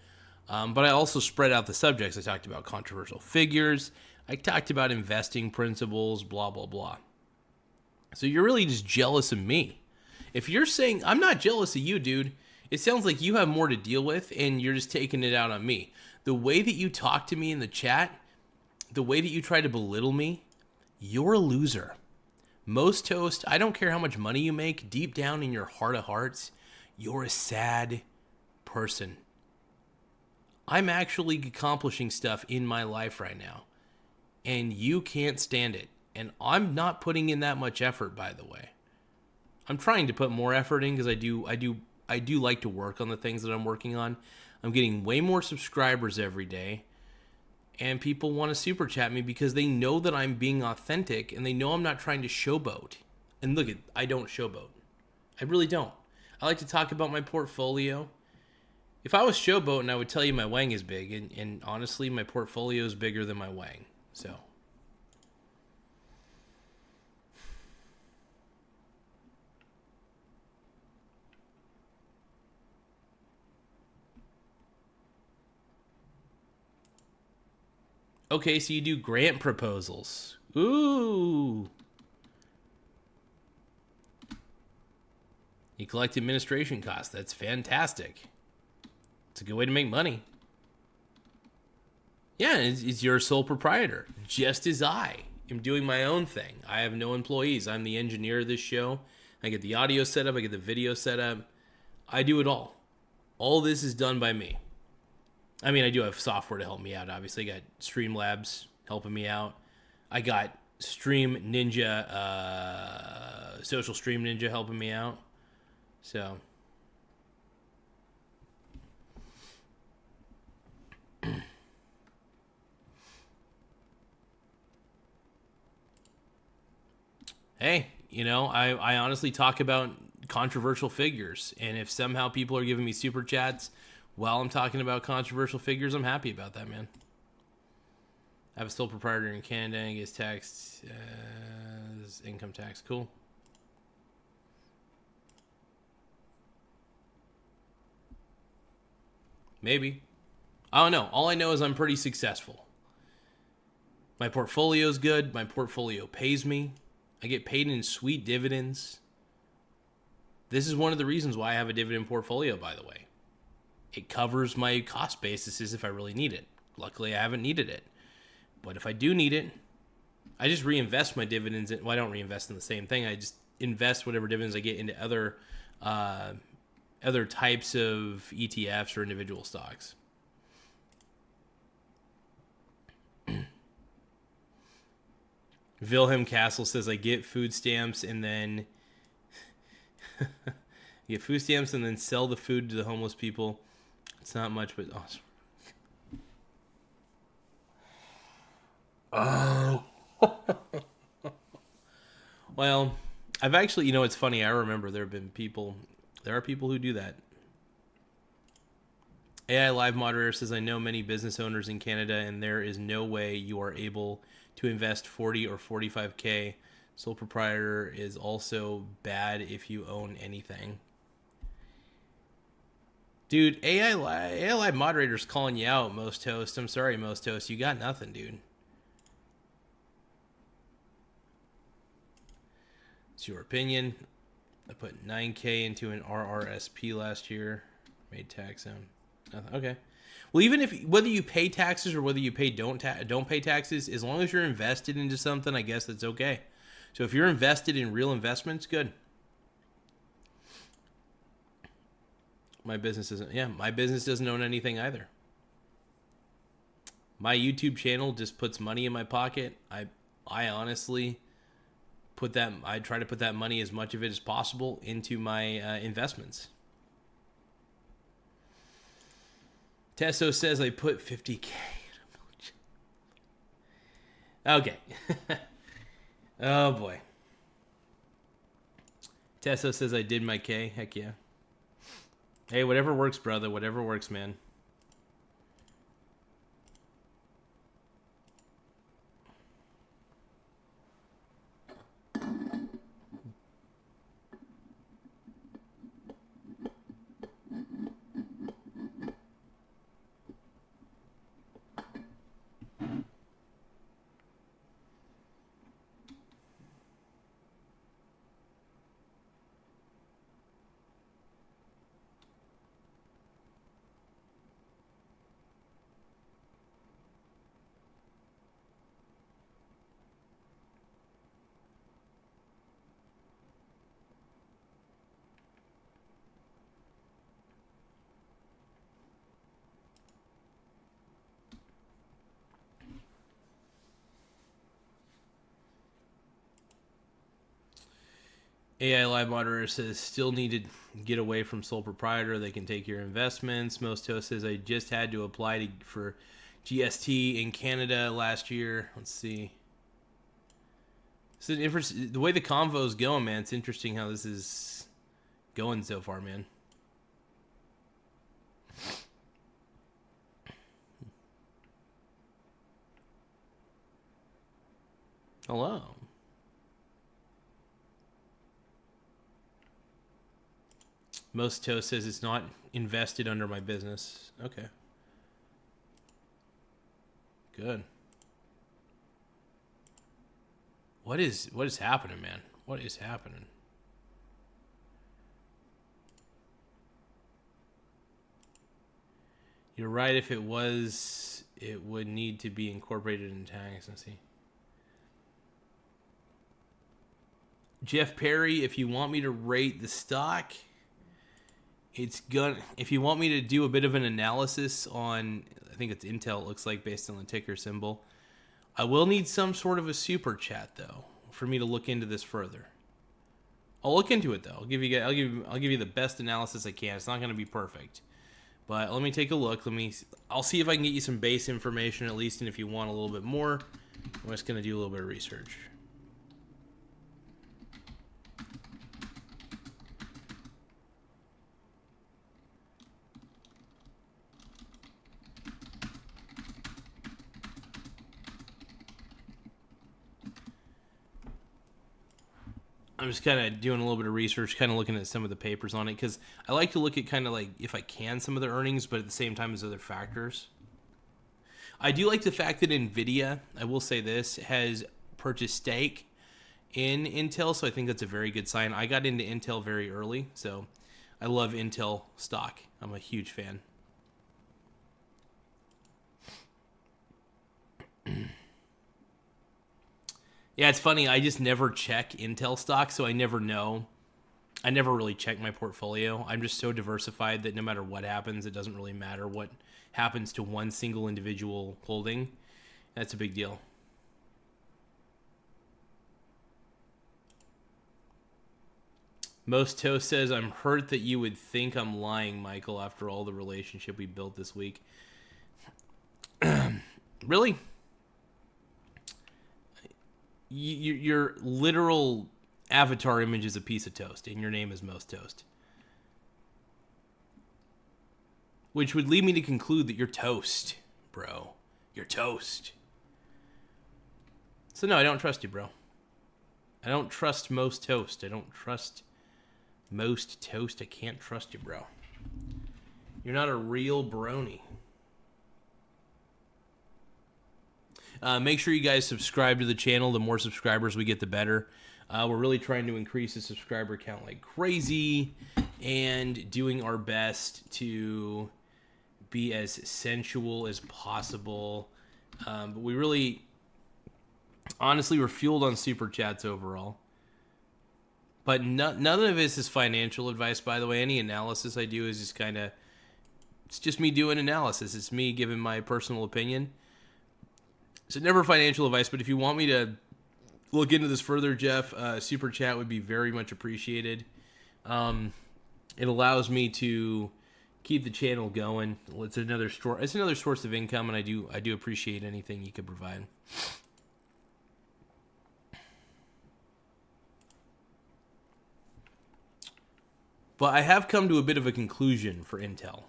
But I also spread out the subjects. I talked about controversial figures. I talked about investing principles, blah, blah, blah. So you're really just jealous of me. If you're saying, I'm not jealous of you, dude, it sounds like you have more to deal with and you're just taking it out on me. The way that you talk to me in the chat, the way that you try to belittle me, you're a loser. Most toast, I don't care how much money you make, deep down in your heart of hearts, you're a sad person. I'm actually accomplishing stuff in my life right now, and you can't stand it. And I'm not putting in that much effort, by the way. I'm trying to put more effort in because I do like to work on the things that I'm working on. I'm getting way more subscribers every day. And people want to super chat me because they know that I'm being authentic and they know I'm not trying to showboat. And look, I don't showboat. I really don't. I like to talk about my portfolio. If I was showboating, I would tell you my wang is big. And honestly, my portfolio is bigger than my wang. So. Okay, so you do grant proposals. Ooh. You collect administration costs. That's fantastic. It's a good way to make money. Yeah, it's your sole proprietor, just as I am doing my own thing. I have no employees. I'm the engineer of this show. I get the audio set up. I get the video set up. I do it all. All this is done by me. I mean, I do have software to help me out. Obviously, I got Streamlabs helping me out. I got Stream Ninja, Social Stream Ninja helping me out. So, hey, I honestly talk about controversial figures. And if somehow people are giving me super chats while I'm talking about controversial figures, I'm happy about that, man. I have a sole proprietor in Canada and gets taxed as income tax. Cool. Maybe. I don't know. All I know is I'm pretty successful. My portfolio's good. My portfolio pays me. I get paid in sweet dividends. This is one of the reasons why I have a dividend portfolio, by the way. It covers my cost basis if I really need it. Luckily, I haven't needed it. But if I do need it, I just reinvest my dividends. Well, I don't reinvest in the same thing. I just invest whatever dividends I get into other types of ETFs or individual stocks. Wilhelm Castle says, I get food stamps and then sell the food to the homeless people. It's not much, but well, I've actually, it's funny. I remember there are people who do that. AI Live Moderator says, I know many business owners in Canada, and there is no way you are able to invest 40 or 45K. Sole proprietor is also bad if you own anything. Dude, AI Live Moderator's calling you out, Most Toast. I'm sorry, Most Toast. You got nothing, dude. It's your opinion. I put 9K into an RRSP last year. Made tax on nothing. Okay. Well, even whether you pay taxes or whether you don't pay taxes, as long as you're invested into something, I guess that's okay. So if you're invested in real investments, good. My business doesn't own anything either. My YouTube channel just puts money in my pocket. I honestly I try to put that money, as much of it as possible, into my investments. Tesso says I put 50K. Okay. Oh boy. Tesso says I did my K. Heck yeah. Hey, whatever works, brother. Whatever works, man. AI Live Moderator says, still need to get away from sole proprietor. They can take your investments. Mosto says, I just had to apply for GST in Canada last year. Let's see. So the way the convo is going, man, it's interesting how this is going so far, man. Hello. Most Toast says it's not invested under my business. Okay. Good. What is happening, man? What is happening? You're right. If it was, it would need to be incorporated in tax. Let's see. Jeff Perry, if you want me to rate the stock it's gonna. If you want me to do a bit of an analysis on, I think it's Intel. It looks like based on the ticker symbol. I will need some sort of a super chat though for me to look into this further. I'll look into it though. I'll give you the best analysis I can. It's not going to be perfect, but let me take a look. I'll see if I can get you some base information at least, and if you want a little bit more, I'm just going to do a little bit of research. I'm just kind of doing a little bit of research, kind of looking at some of the papers on it, because I like to look at kind of like, if I can, some of the earnings, but at the same time as other factors. I do like the fact that NVIDIA, I will say this, has purchased stake in Intel, so I think that's a very good sign. I got into Intel very early, so I love Intel stock. I'm a huge fan. Yeah, it's funny. I just never check Intel stock, so I never know. I never really check my portfolio. I'm just so diversified that no matter what happens, it doesn't really matter what happens to one single individual holding. That's a big deal. Most Toast says, I'm hurt that you would think I'm lying, Michael, after all the relationship we built this week. Really? Your literal avatar image is a piece of toast, and your name is Most Toast. Which would lead me to conclude that you're toast, bro. You're toast. So no, I don't trust you, bro. I don't trust Most Toast. I don't trust Most Toast. I can't trust you, bro. You're not a real brony. Make sure you guys subscribe to the channel. The more subscribers we get, the better. We're really trying to increase the subscriber count like crazy and doing our best to be as sensual as possible. But we really, honestly, we're fueled on super chats overall. But none of this is financial advice, by the way. Any analysis I do is just kind of, it's just me doing analysis. It's me giving my personal opinion. So never financial advice, but if you want me to look into this further, Jeff, super chat would be very much appreciated. It allows me to keep the channel going. It's another source of income, and I do appreciate anything you could provide. But I have come to a bit of a conclusion for Intel.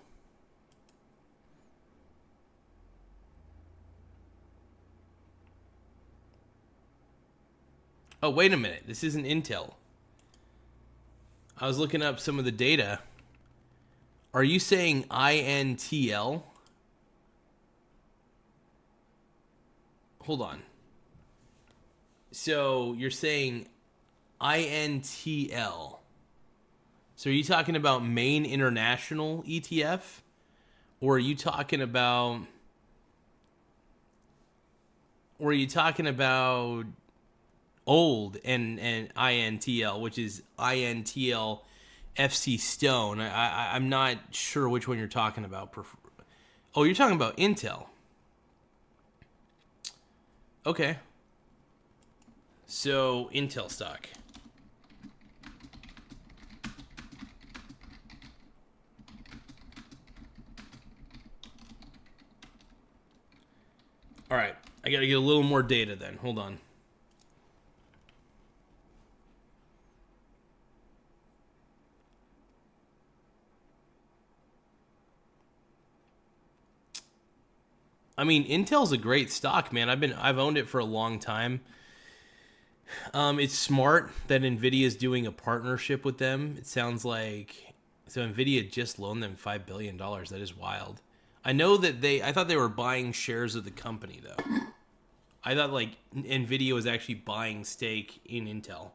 Oh, wait a minute. This isn't Intel. I was looking up some of the data. Are you saying INTL? Hold on. So you're saying INTL. So are you talking about Main International ETF? Or are you talking about... old and INTL, which is INTL FC Stone? I'm not sure which one you're talking about. Oh, you're talking about Intel. Okay. So, Intel stock. All right. I got to get a little more data then. Hold on. I mean, Intel's a great stock, man. I've owned it for a long time. It's smart that NVIDIA is doing a partnership with them. It sounds like NVIDIA just loaned them $5 billion. That is wild. I know that I thought they were buying shares of the company though. I thought like NVIDIA was actually buying stake in Intel.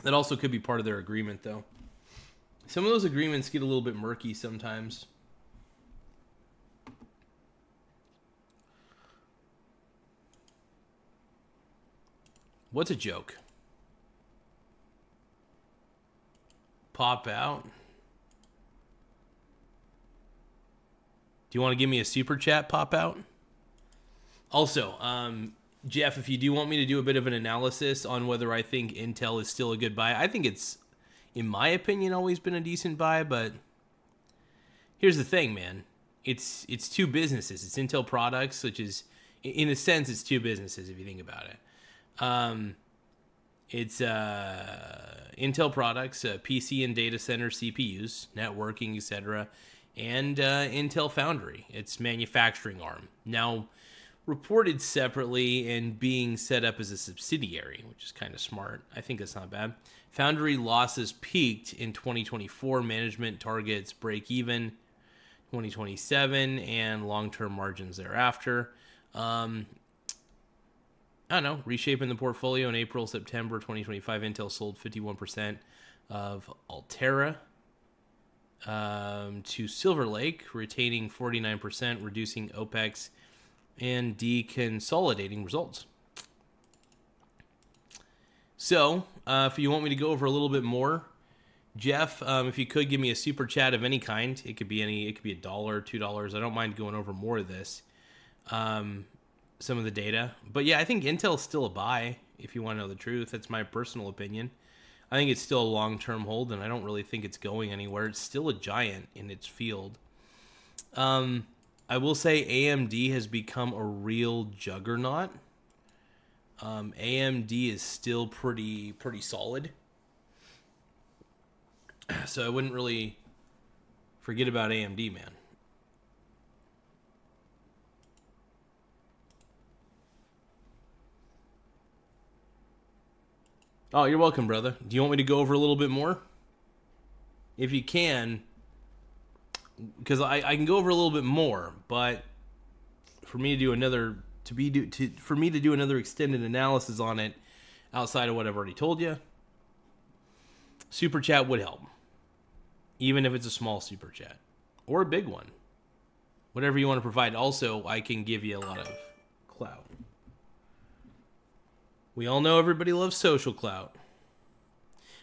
That also could be part of their agreement though. Some of those agreements get a little bit murky sometimes. What's a joke? pop out. Do you want to give me a super chat pop out? Also, Jeff, if you do want me to do a bit of an analysis on whether I think Intel is still a good buy, I think it's, in my opinion, always been a decent buy, but here's the thing, man. It's two businesses. It's Intel Products, which is, in a sense, it's two businesses if you think about it. It's Intel Products, PC and data center CPUs, networking, etc., and Intel Foundry, its manufacturing arm. Now, reported separately and being set up as a subsidiary, which is kind of smart. I think that's not bad. Foundry losses peaked in 2024. Management targets break even 2027 and long-term margins thereafter. I don't know, reshaping the portfolio in April, September 2025, Intel sold 51% of Altera to Silver Lake, retaining 49%, reducing OPEX, and deconsolidating results. So, if you want me to go over a little bit more, Jeff, if you could give me a super chat of any kind, it could be $1, $2. I don't mind going over more of this. Some of the data. But yeah, I think Intel's still a buy, if you want to know the truth. That's my personal opinion. I think it's still a long-term hold, and I don't really think it's going anywhere. It's still a giant in its field. I will say AMD has become a real juggernaut. AMD is still pretty solid. So I wouldn't really forget about AMD, man. Oh, you're welcome, brother. Do you want me to go over a little bit more? If you can, because I can go over a little bit more, but for me to do another extended analysis on it outside of what I've already told you, super chat would help, even if it's a small super chat or a big one, whatever you want to provide. Also, I can give you a lot of clout. We all know everybody loves social clout.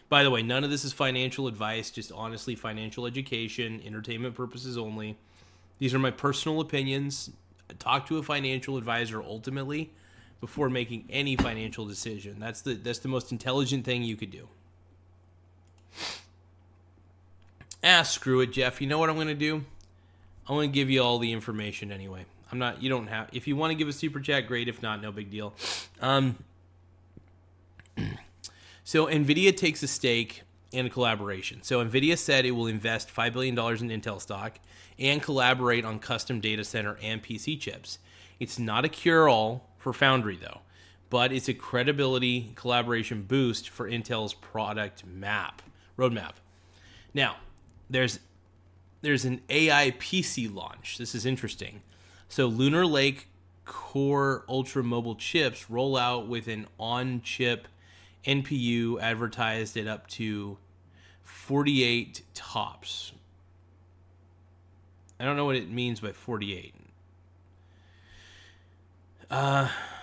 By the way, none of this is financial advice, just honestly financial education, entertainment purposes only. These are my personal opinions. Talk to a financial advisor ultimately before making any financial decision. That's the most intelligent thing you could do. Screw it, Jeff. You know what I'm going to do? I'm going to give you all the information anyway. You don't have, if you want to give a super chat, great. If not, no big deal. So NVIDIA takes a stake in a collaboration. So NVIDIA said it will invest $5 billion in Intel stock and collaborate on custom data center and PC chips. It's not a cure-all for Foundry, though, but it's a credibility collaboration boost for Intel's product roadmap. Now, there's an AI PC launch. This is interesting. So Lunar Lake Core Ultra Mobile chips roll out with an on-chip NPU advertised at up to 48 TOPS. I don't know what it means by 48.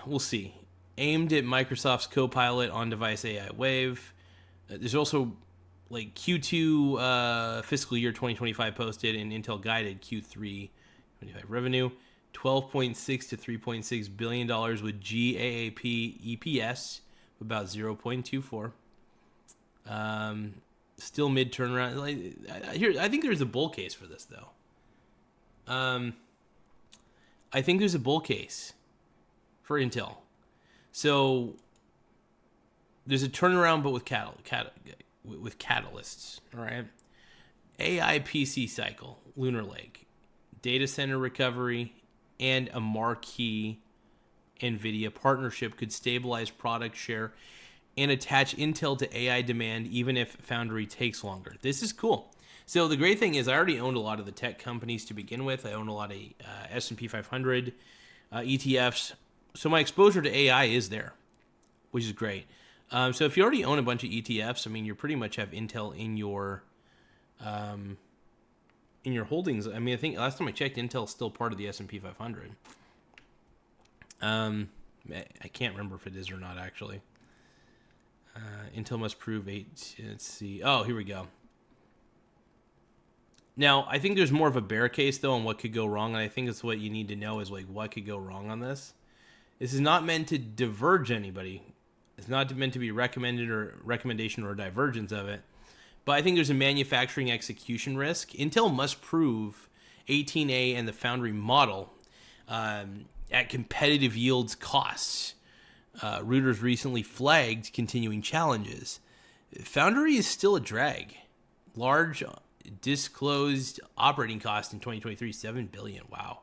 We'll see. Aimed at Microsoft's Copilot on-device AI Wave. There's also like Q2 fiscal year 2025 posted and Intel guided Q3 25 revenue. $12.6 to $3.6 billion with GAAP EPS of about 0.24. Still mid turnaround. I think there's a bull case for this though. I think there's a bull case for Intel. So there's a turnaround, but with catalysts. All right. AI PC cycle, Lunar Lake, data center recovery, and a marquee NVIDIA partnership could stabilize product share and attach Intel to AI demand even if Foundry takes longer. This is cool. So the great thing is I already owned a lot of the tech companies to begin with. I own a lot of S&P 500 ETFs. So my exposure to AI is there, which is great. So if you already own a bunch of ETFs, I mean, you pretty much have Intel in your holdings. I mean, I think last time I checked, Intel's still part of the S&P 500. I can't remember if it is or not, actually. Intel must prove 8. Let's see. Oh, here we go. Now, I think there's more of a bear case, though, on what could go wrong, and I think that's what you need to know is, like, what could go wrong on this. This is not meant to diverge anybody. It's not meant to be recommendation or divergence of it. But I think there's a manufacturing execution risk. Intel must prove 18A and the foundry model at competitive yields costs. Reuters recently flagged continuing challenges. Foundry is still a drag. Large disclosed operating cost in 2023, $7 billion. Wow.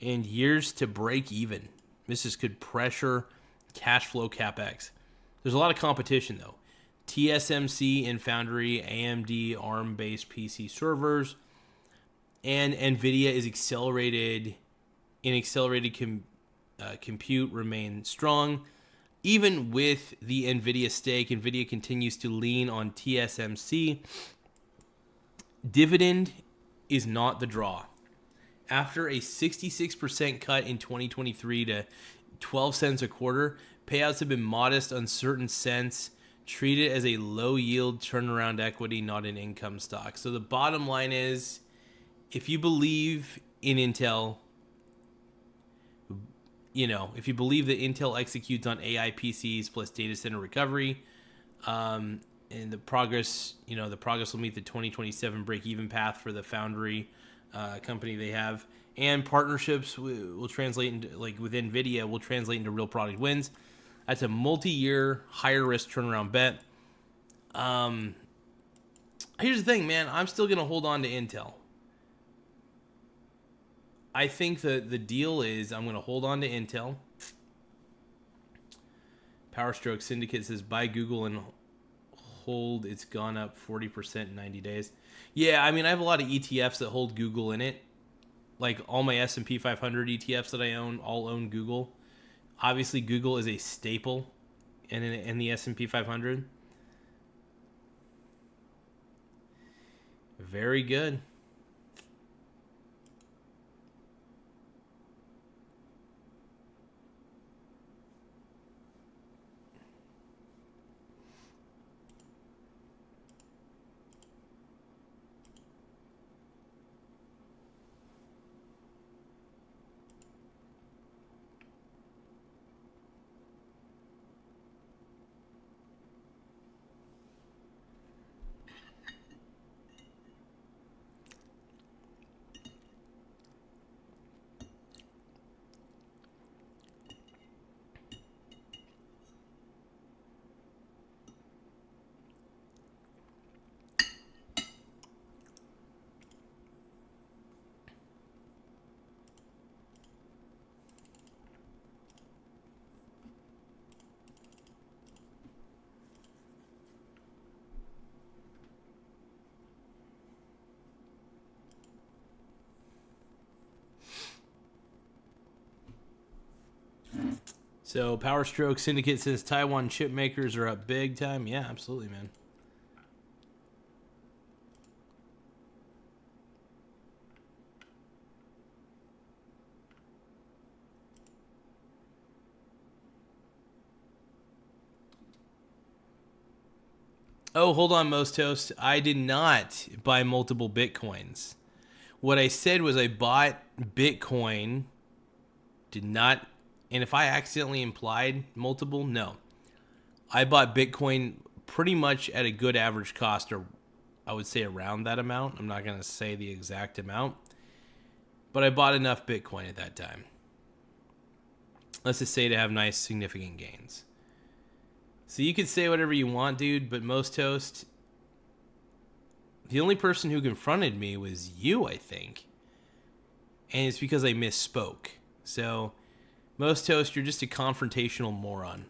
And years to break even. This could pressure cash flow capex. There's a lot of competition, though. TSMC and Foundry, AMD, ARM-based PC servers, and NVIDIA is accelerated compute remain strong. Even with the NVIDIA stake, NVIDIA continues to lean on TSMC. Dividend is not the draw. After a 66% cut in 2023 to 12 cents a quarter, payouts have been modest on certain cents. Treat it as a low-yield turnaround equity, not an income stock. So the bottom line is, if you believe in Intel, if you believe that Intel executes on AI PCs plus data center recovery, and the progress will meet the 2027 break-even path for the foundry company they have, and partnerships will translate into, like with NVIDIA, will translate into real product wins. That's a multi-year, higher-risk turnaround bet. Here's the thing, man. I'm still going to hold on to Intel. I think the deal is I'm going to hold on to Intel. Powerstroke Syndicate says, buy Google and hold. It's gone up 40% in 90 days. Yeah, I mean, I have a lot of ETFs that hold Google in it. Like all my S&P 500 ETFs that I own, all own Google. Obviously, Google is a staple in the S&P 500. Very good. So Powerstroke Syndicate says Taiwan chip makers are up big time. Yeah, absolutely, man. Oh, hold on, Most Toast. I did not buy multiple Bitcoins. What I said was I bought Bitcoin, did not, and if I accidentally implied multiple, no. I bought Bitcoin pretty much at a good average cost, or I would say around that amount. I'm not going to say the exact amount, but I bought enough Bitcoin at that time. Let's just say to have nice, significant gains. So you could say whatever you want, dude, but Most Toast, the only person who confronted me was you, I think. And it's because I misspoke. So, Most Toast, you're just a confrontational moron.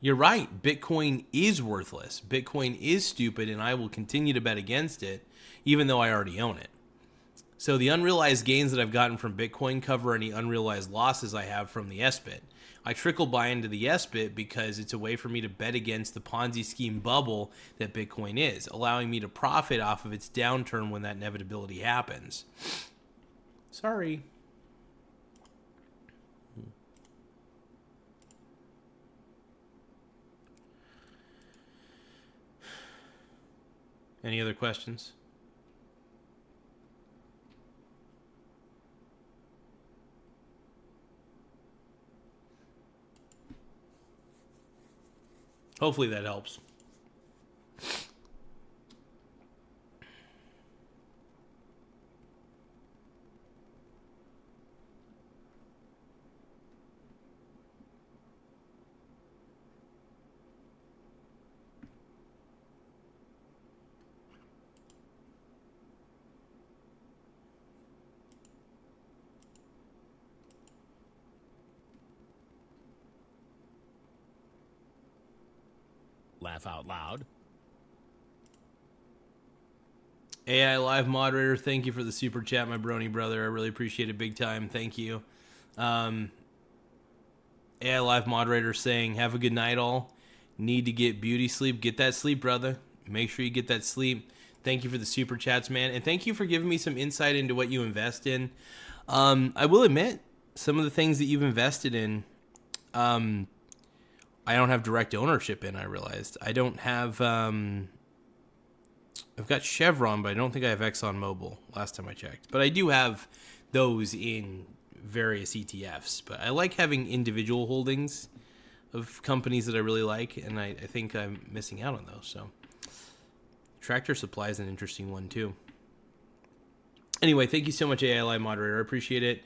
You're right. Bitcoin is worthless. Bitcoin is stupid, and I will continue to bet against it, even though I already own it. So the unrealized gains that I've gotten from Bitcoin cover any unrealized losses I have from the SBIT. I trickle buy into the SBIT because it's a way for me to bet against the Ponzi scheme bubble that Bitcoin is, allowing me to profit off of its downturn when that inevitability happens. Sorry. Any other questions? Hopefully that helps. Laugh out loud. AI Live moderator, thank you for the super chat, my brony brother. I really appreciate it big time. Thank you. AI Live moderator saying, have a good night all. Need to get beauty sleep. Get that sleep, brother. Make sure you get that sleep. Thank you for the super chats, man. And thank you for giving me some insight into what you invest in. I will admit, some of the things that you've invested in, I don't have direct ownership in, I realized. I don't have... I've got Chevron, but I don't think I have ExxonMobil last time I checked. But I do have those in various ETFs. But I like having individual holdings of companies that I really like, and I think I'm missing out on those. So Tractor Supply is an interesting one, too. Anyway, thank you so much, AI Live moderator. I appreciate it.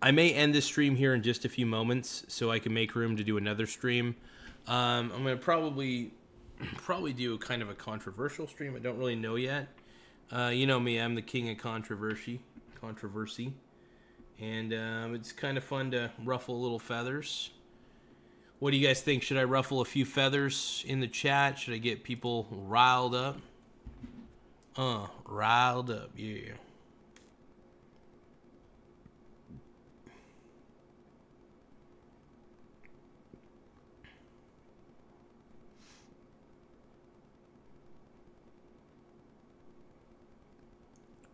I may end this stream here in just a few moments so I can make room to do another stream. I'm going to probably do kind of a controversial stream. I don't really know yet. You know me, I'm the king of controversy. And it's kind of fun to ruffle little feathers. What do you guys think? Should I ruffle a few feathers in the chat? Should I get people riled up? Riled up, yeah.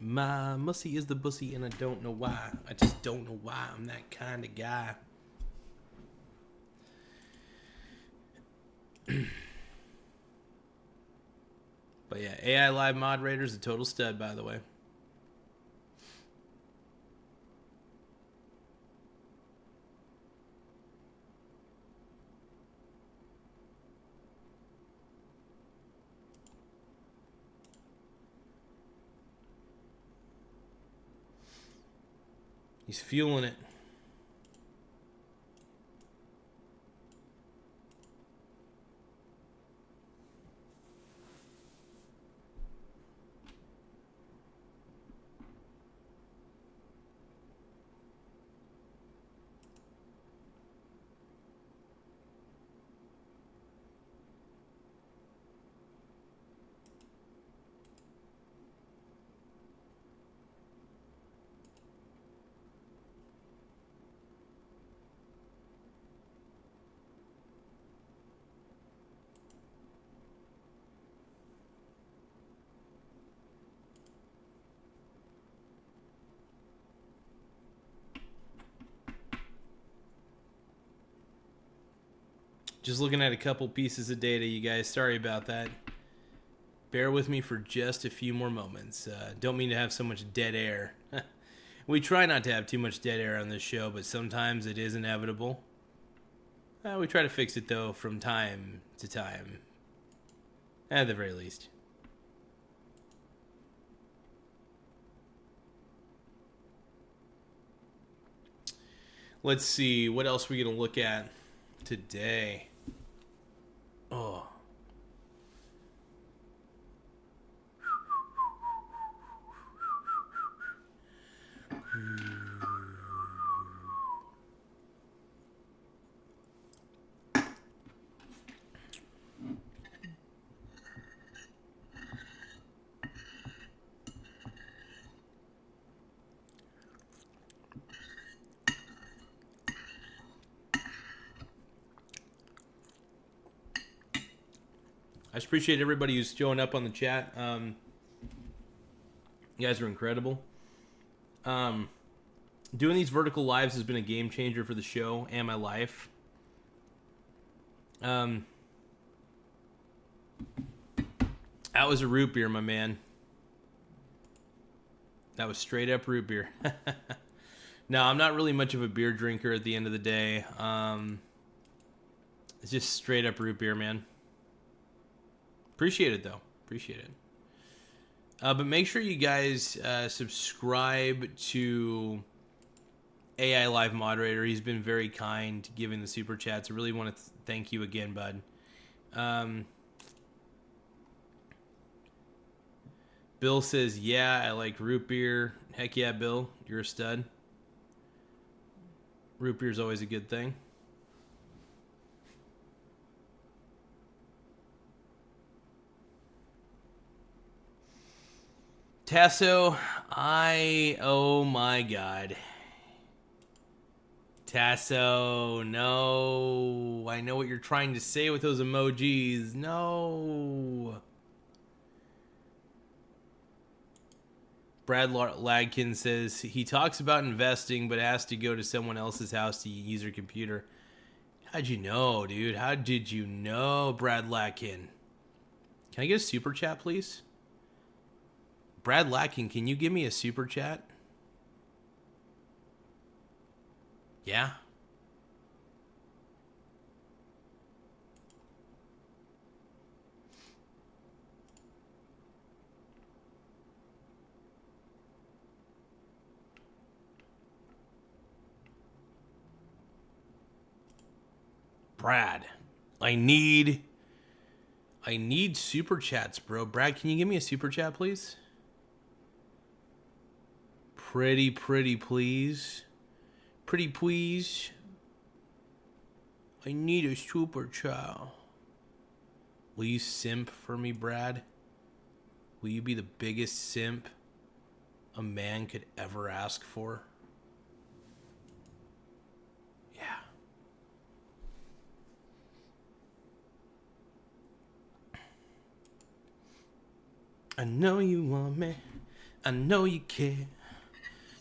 My mussy is the bussy, and I don't know why. I just don't know why I'm that kind of guy. But yeah, AI Live moderator is a total stud, by the way. He's fueling it. Just looking at a couple pieces of data, you guys. Sorry about that. Bear with me for just a few more moments. Don't mean to have so much dead air. We try not to have too much dead air on this show, but sometimes it is inevitable. We try to fix it, though, from time to time. At the very least. Let's see. What else are we going to look at today? Oh. I just appreciate everybody who's showing up on the chat. You guys are incredible. Doing these vertical lives has been a game changer for the show and my life. That was a root beer, my man. That was straight up root beer. No, I'm not really much of a beer drinker at the end of the day. It's just straight up root beer, man. Appreciate it, though. Appreciate it. But make sure you guys subscribe to AI Live Moderator. He's been very kind giving the super chats. I really want to thank you again, bud. Bill says, yeah, I like root beer. Heck yeah, Bill. You're a stud. Root beer is always a good thing. Tasso, oh my God. Tasso, no. I know what you're trying to say with those emojis. No. Brad Lagkin says he talks about investing but has to go to someone else's house to use their computer. How'd you know, dude? How did you know, Brad Lagkin? Can I get a super chat, please? Brad Lacking, can you give me a super chat? Yeah? Brad, I need super chats, bro. Brad, can you give me a super chat, please? Pretty please. Pretty please. I need a super chat. Will you simp for me, Brad? Will you be the biggest simp a man could ever ask for? Yeah. I know you want me. I know you care.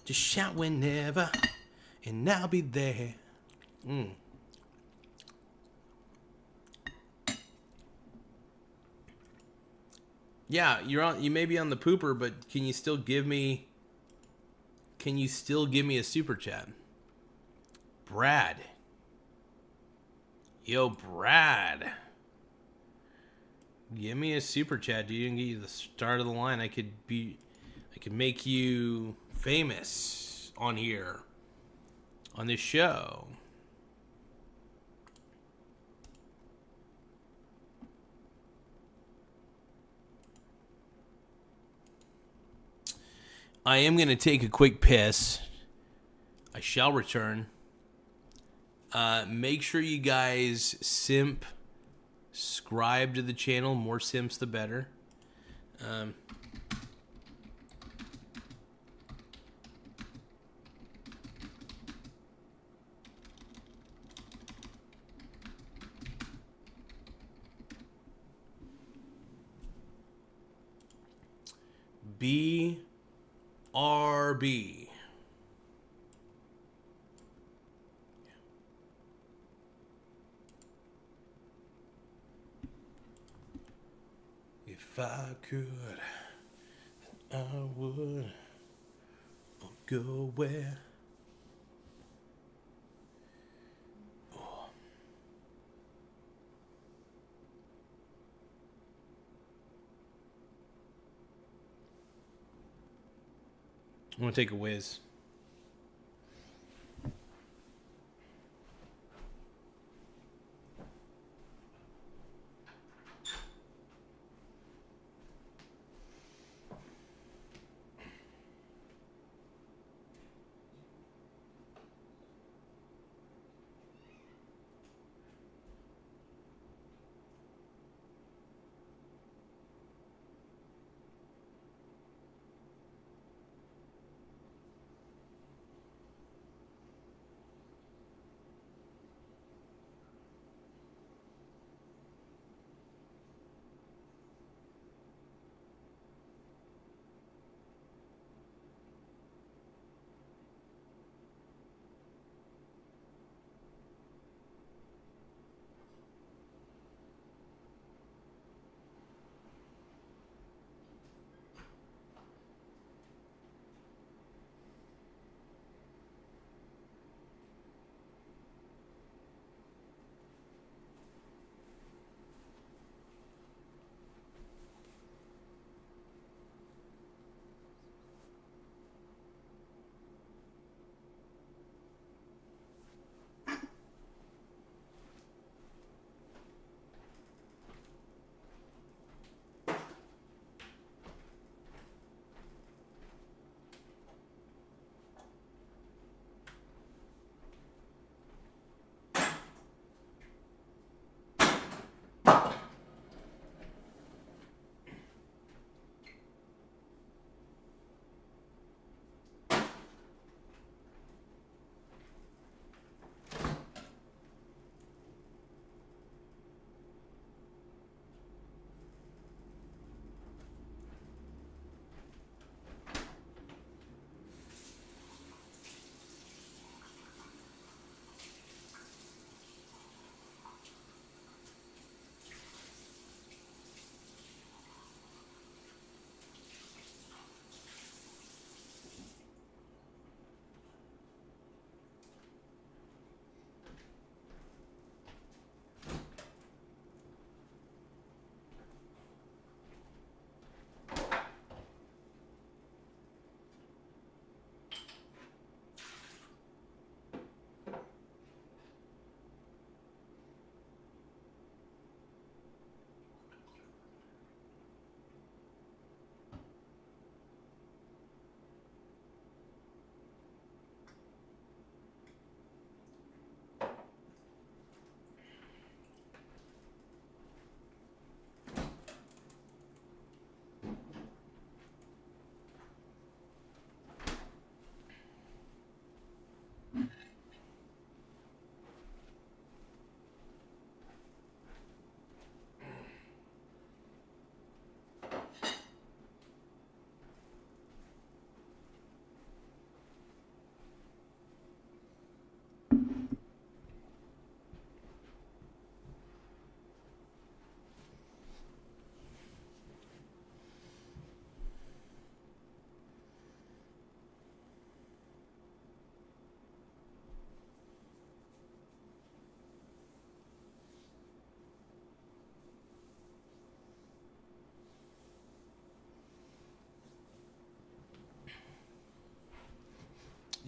Just shout whenever, and I'll be there. Yeah, you may be on the pooper, but can you still give me a super chat? Brad. Yo, Brad. Give me a super chat, dude. You can get you the start of the line. I could make you famous on here, on this show. I am going to take a quick piss. I shall return. Make sure you guys subscribe to the channel. More simps, the better. BRB. If I could, I would go where. I'm going to take a whiz.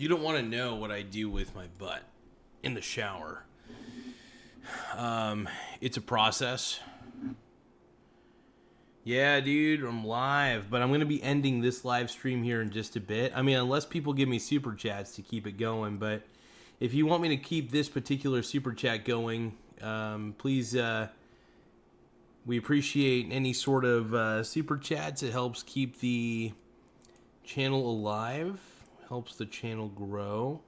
You don't want to know what I do with my butt in the shower. It's a process. Yeah, dude, I'm live, but I'm going to be ending this live stream here in just a bit. I mean, unless people give me super chats to keep it going, but if you want me to keep this particular super chat going, please, we appreciate any sort of super chats. It helps keep the channel alive, helps the channel grow,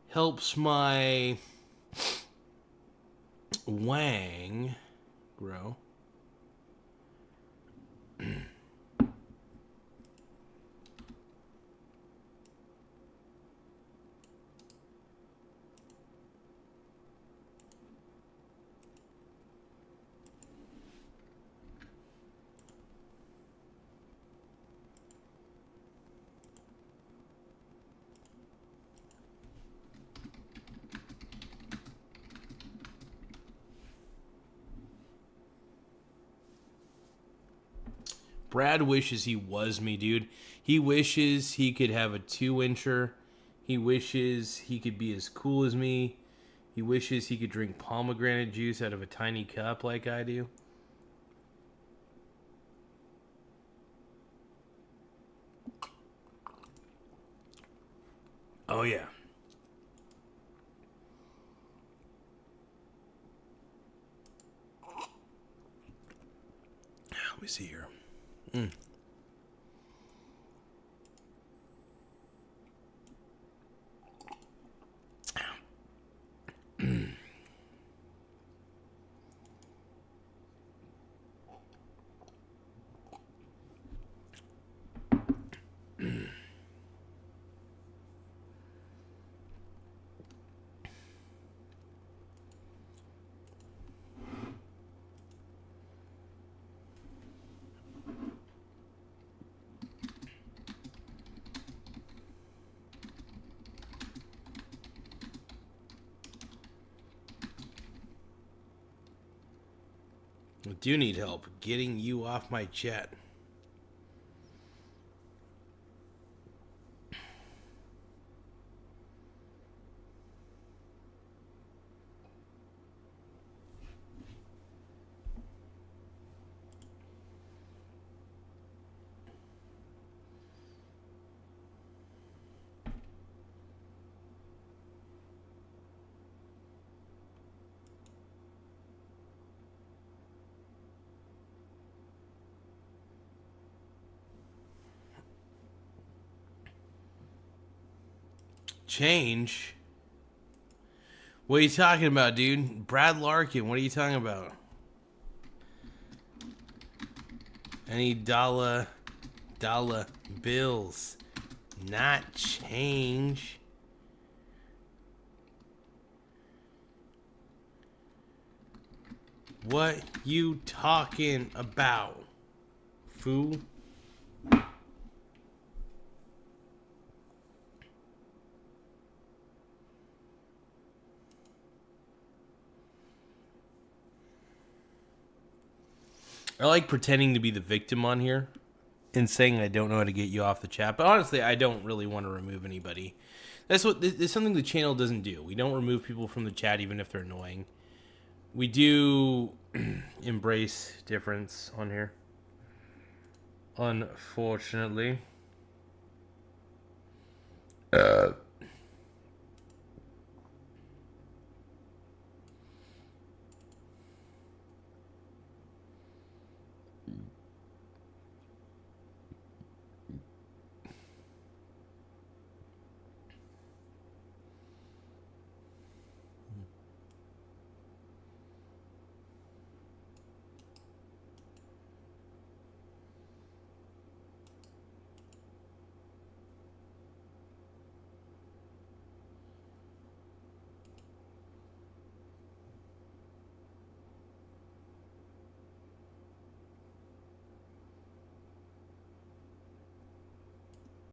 helps my wang grow. Brad wishes he was me, dude. He wishes he could have a 2-incher. He wishes he could be as cool as me. He wishes he could drink pomegranate juice out of a tiny cup like I do. Oh, yeah. Let me see here. I do need help getting you off my chat. Change? What are you talking about, dude? Brad Larkin, what are you talking about? Any dollar bills, not change. What you talking about, fool? I like pretending to be the victim on here and saying I don't know how to get you off the chat. But honestly, I don't really want to remove anybody. That's something the channel doesn't do. We don't remove people from the chat even if they're annoying. We do embrace difference on here. Unfortunately.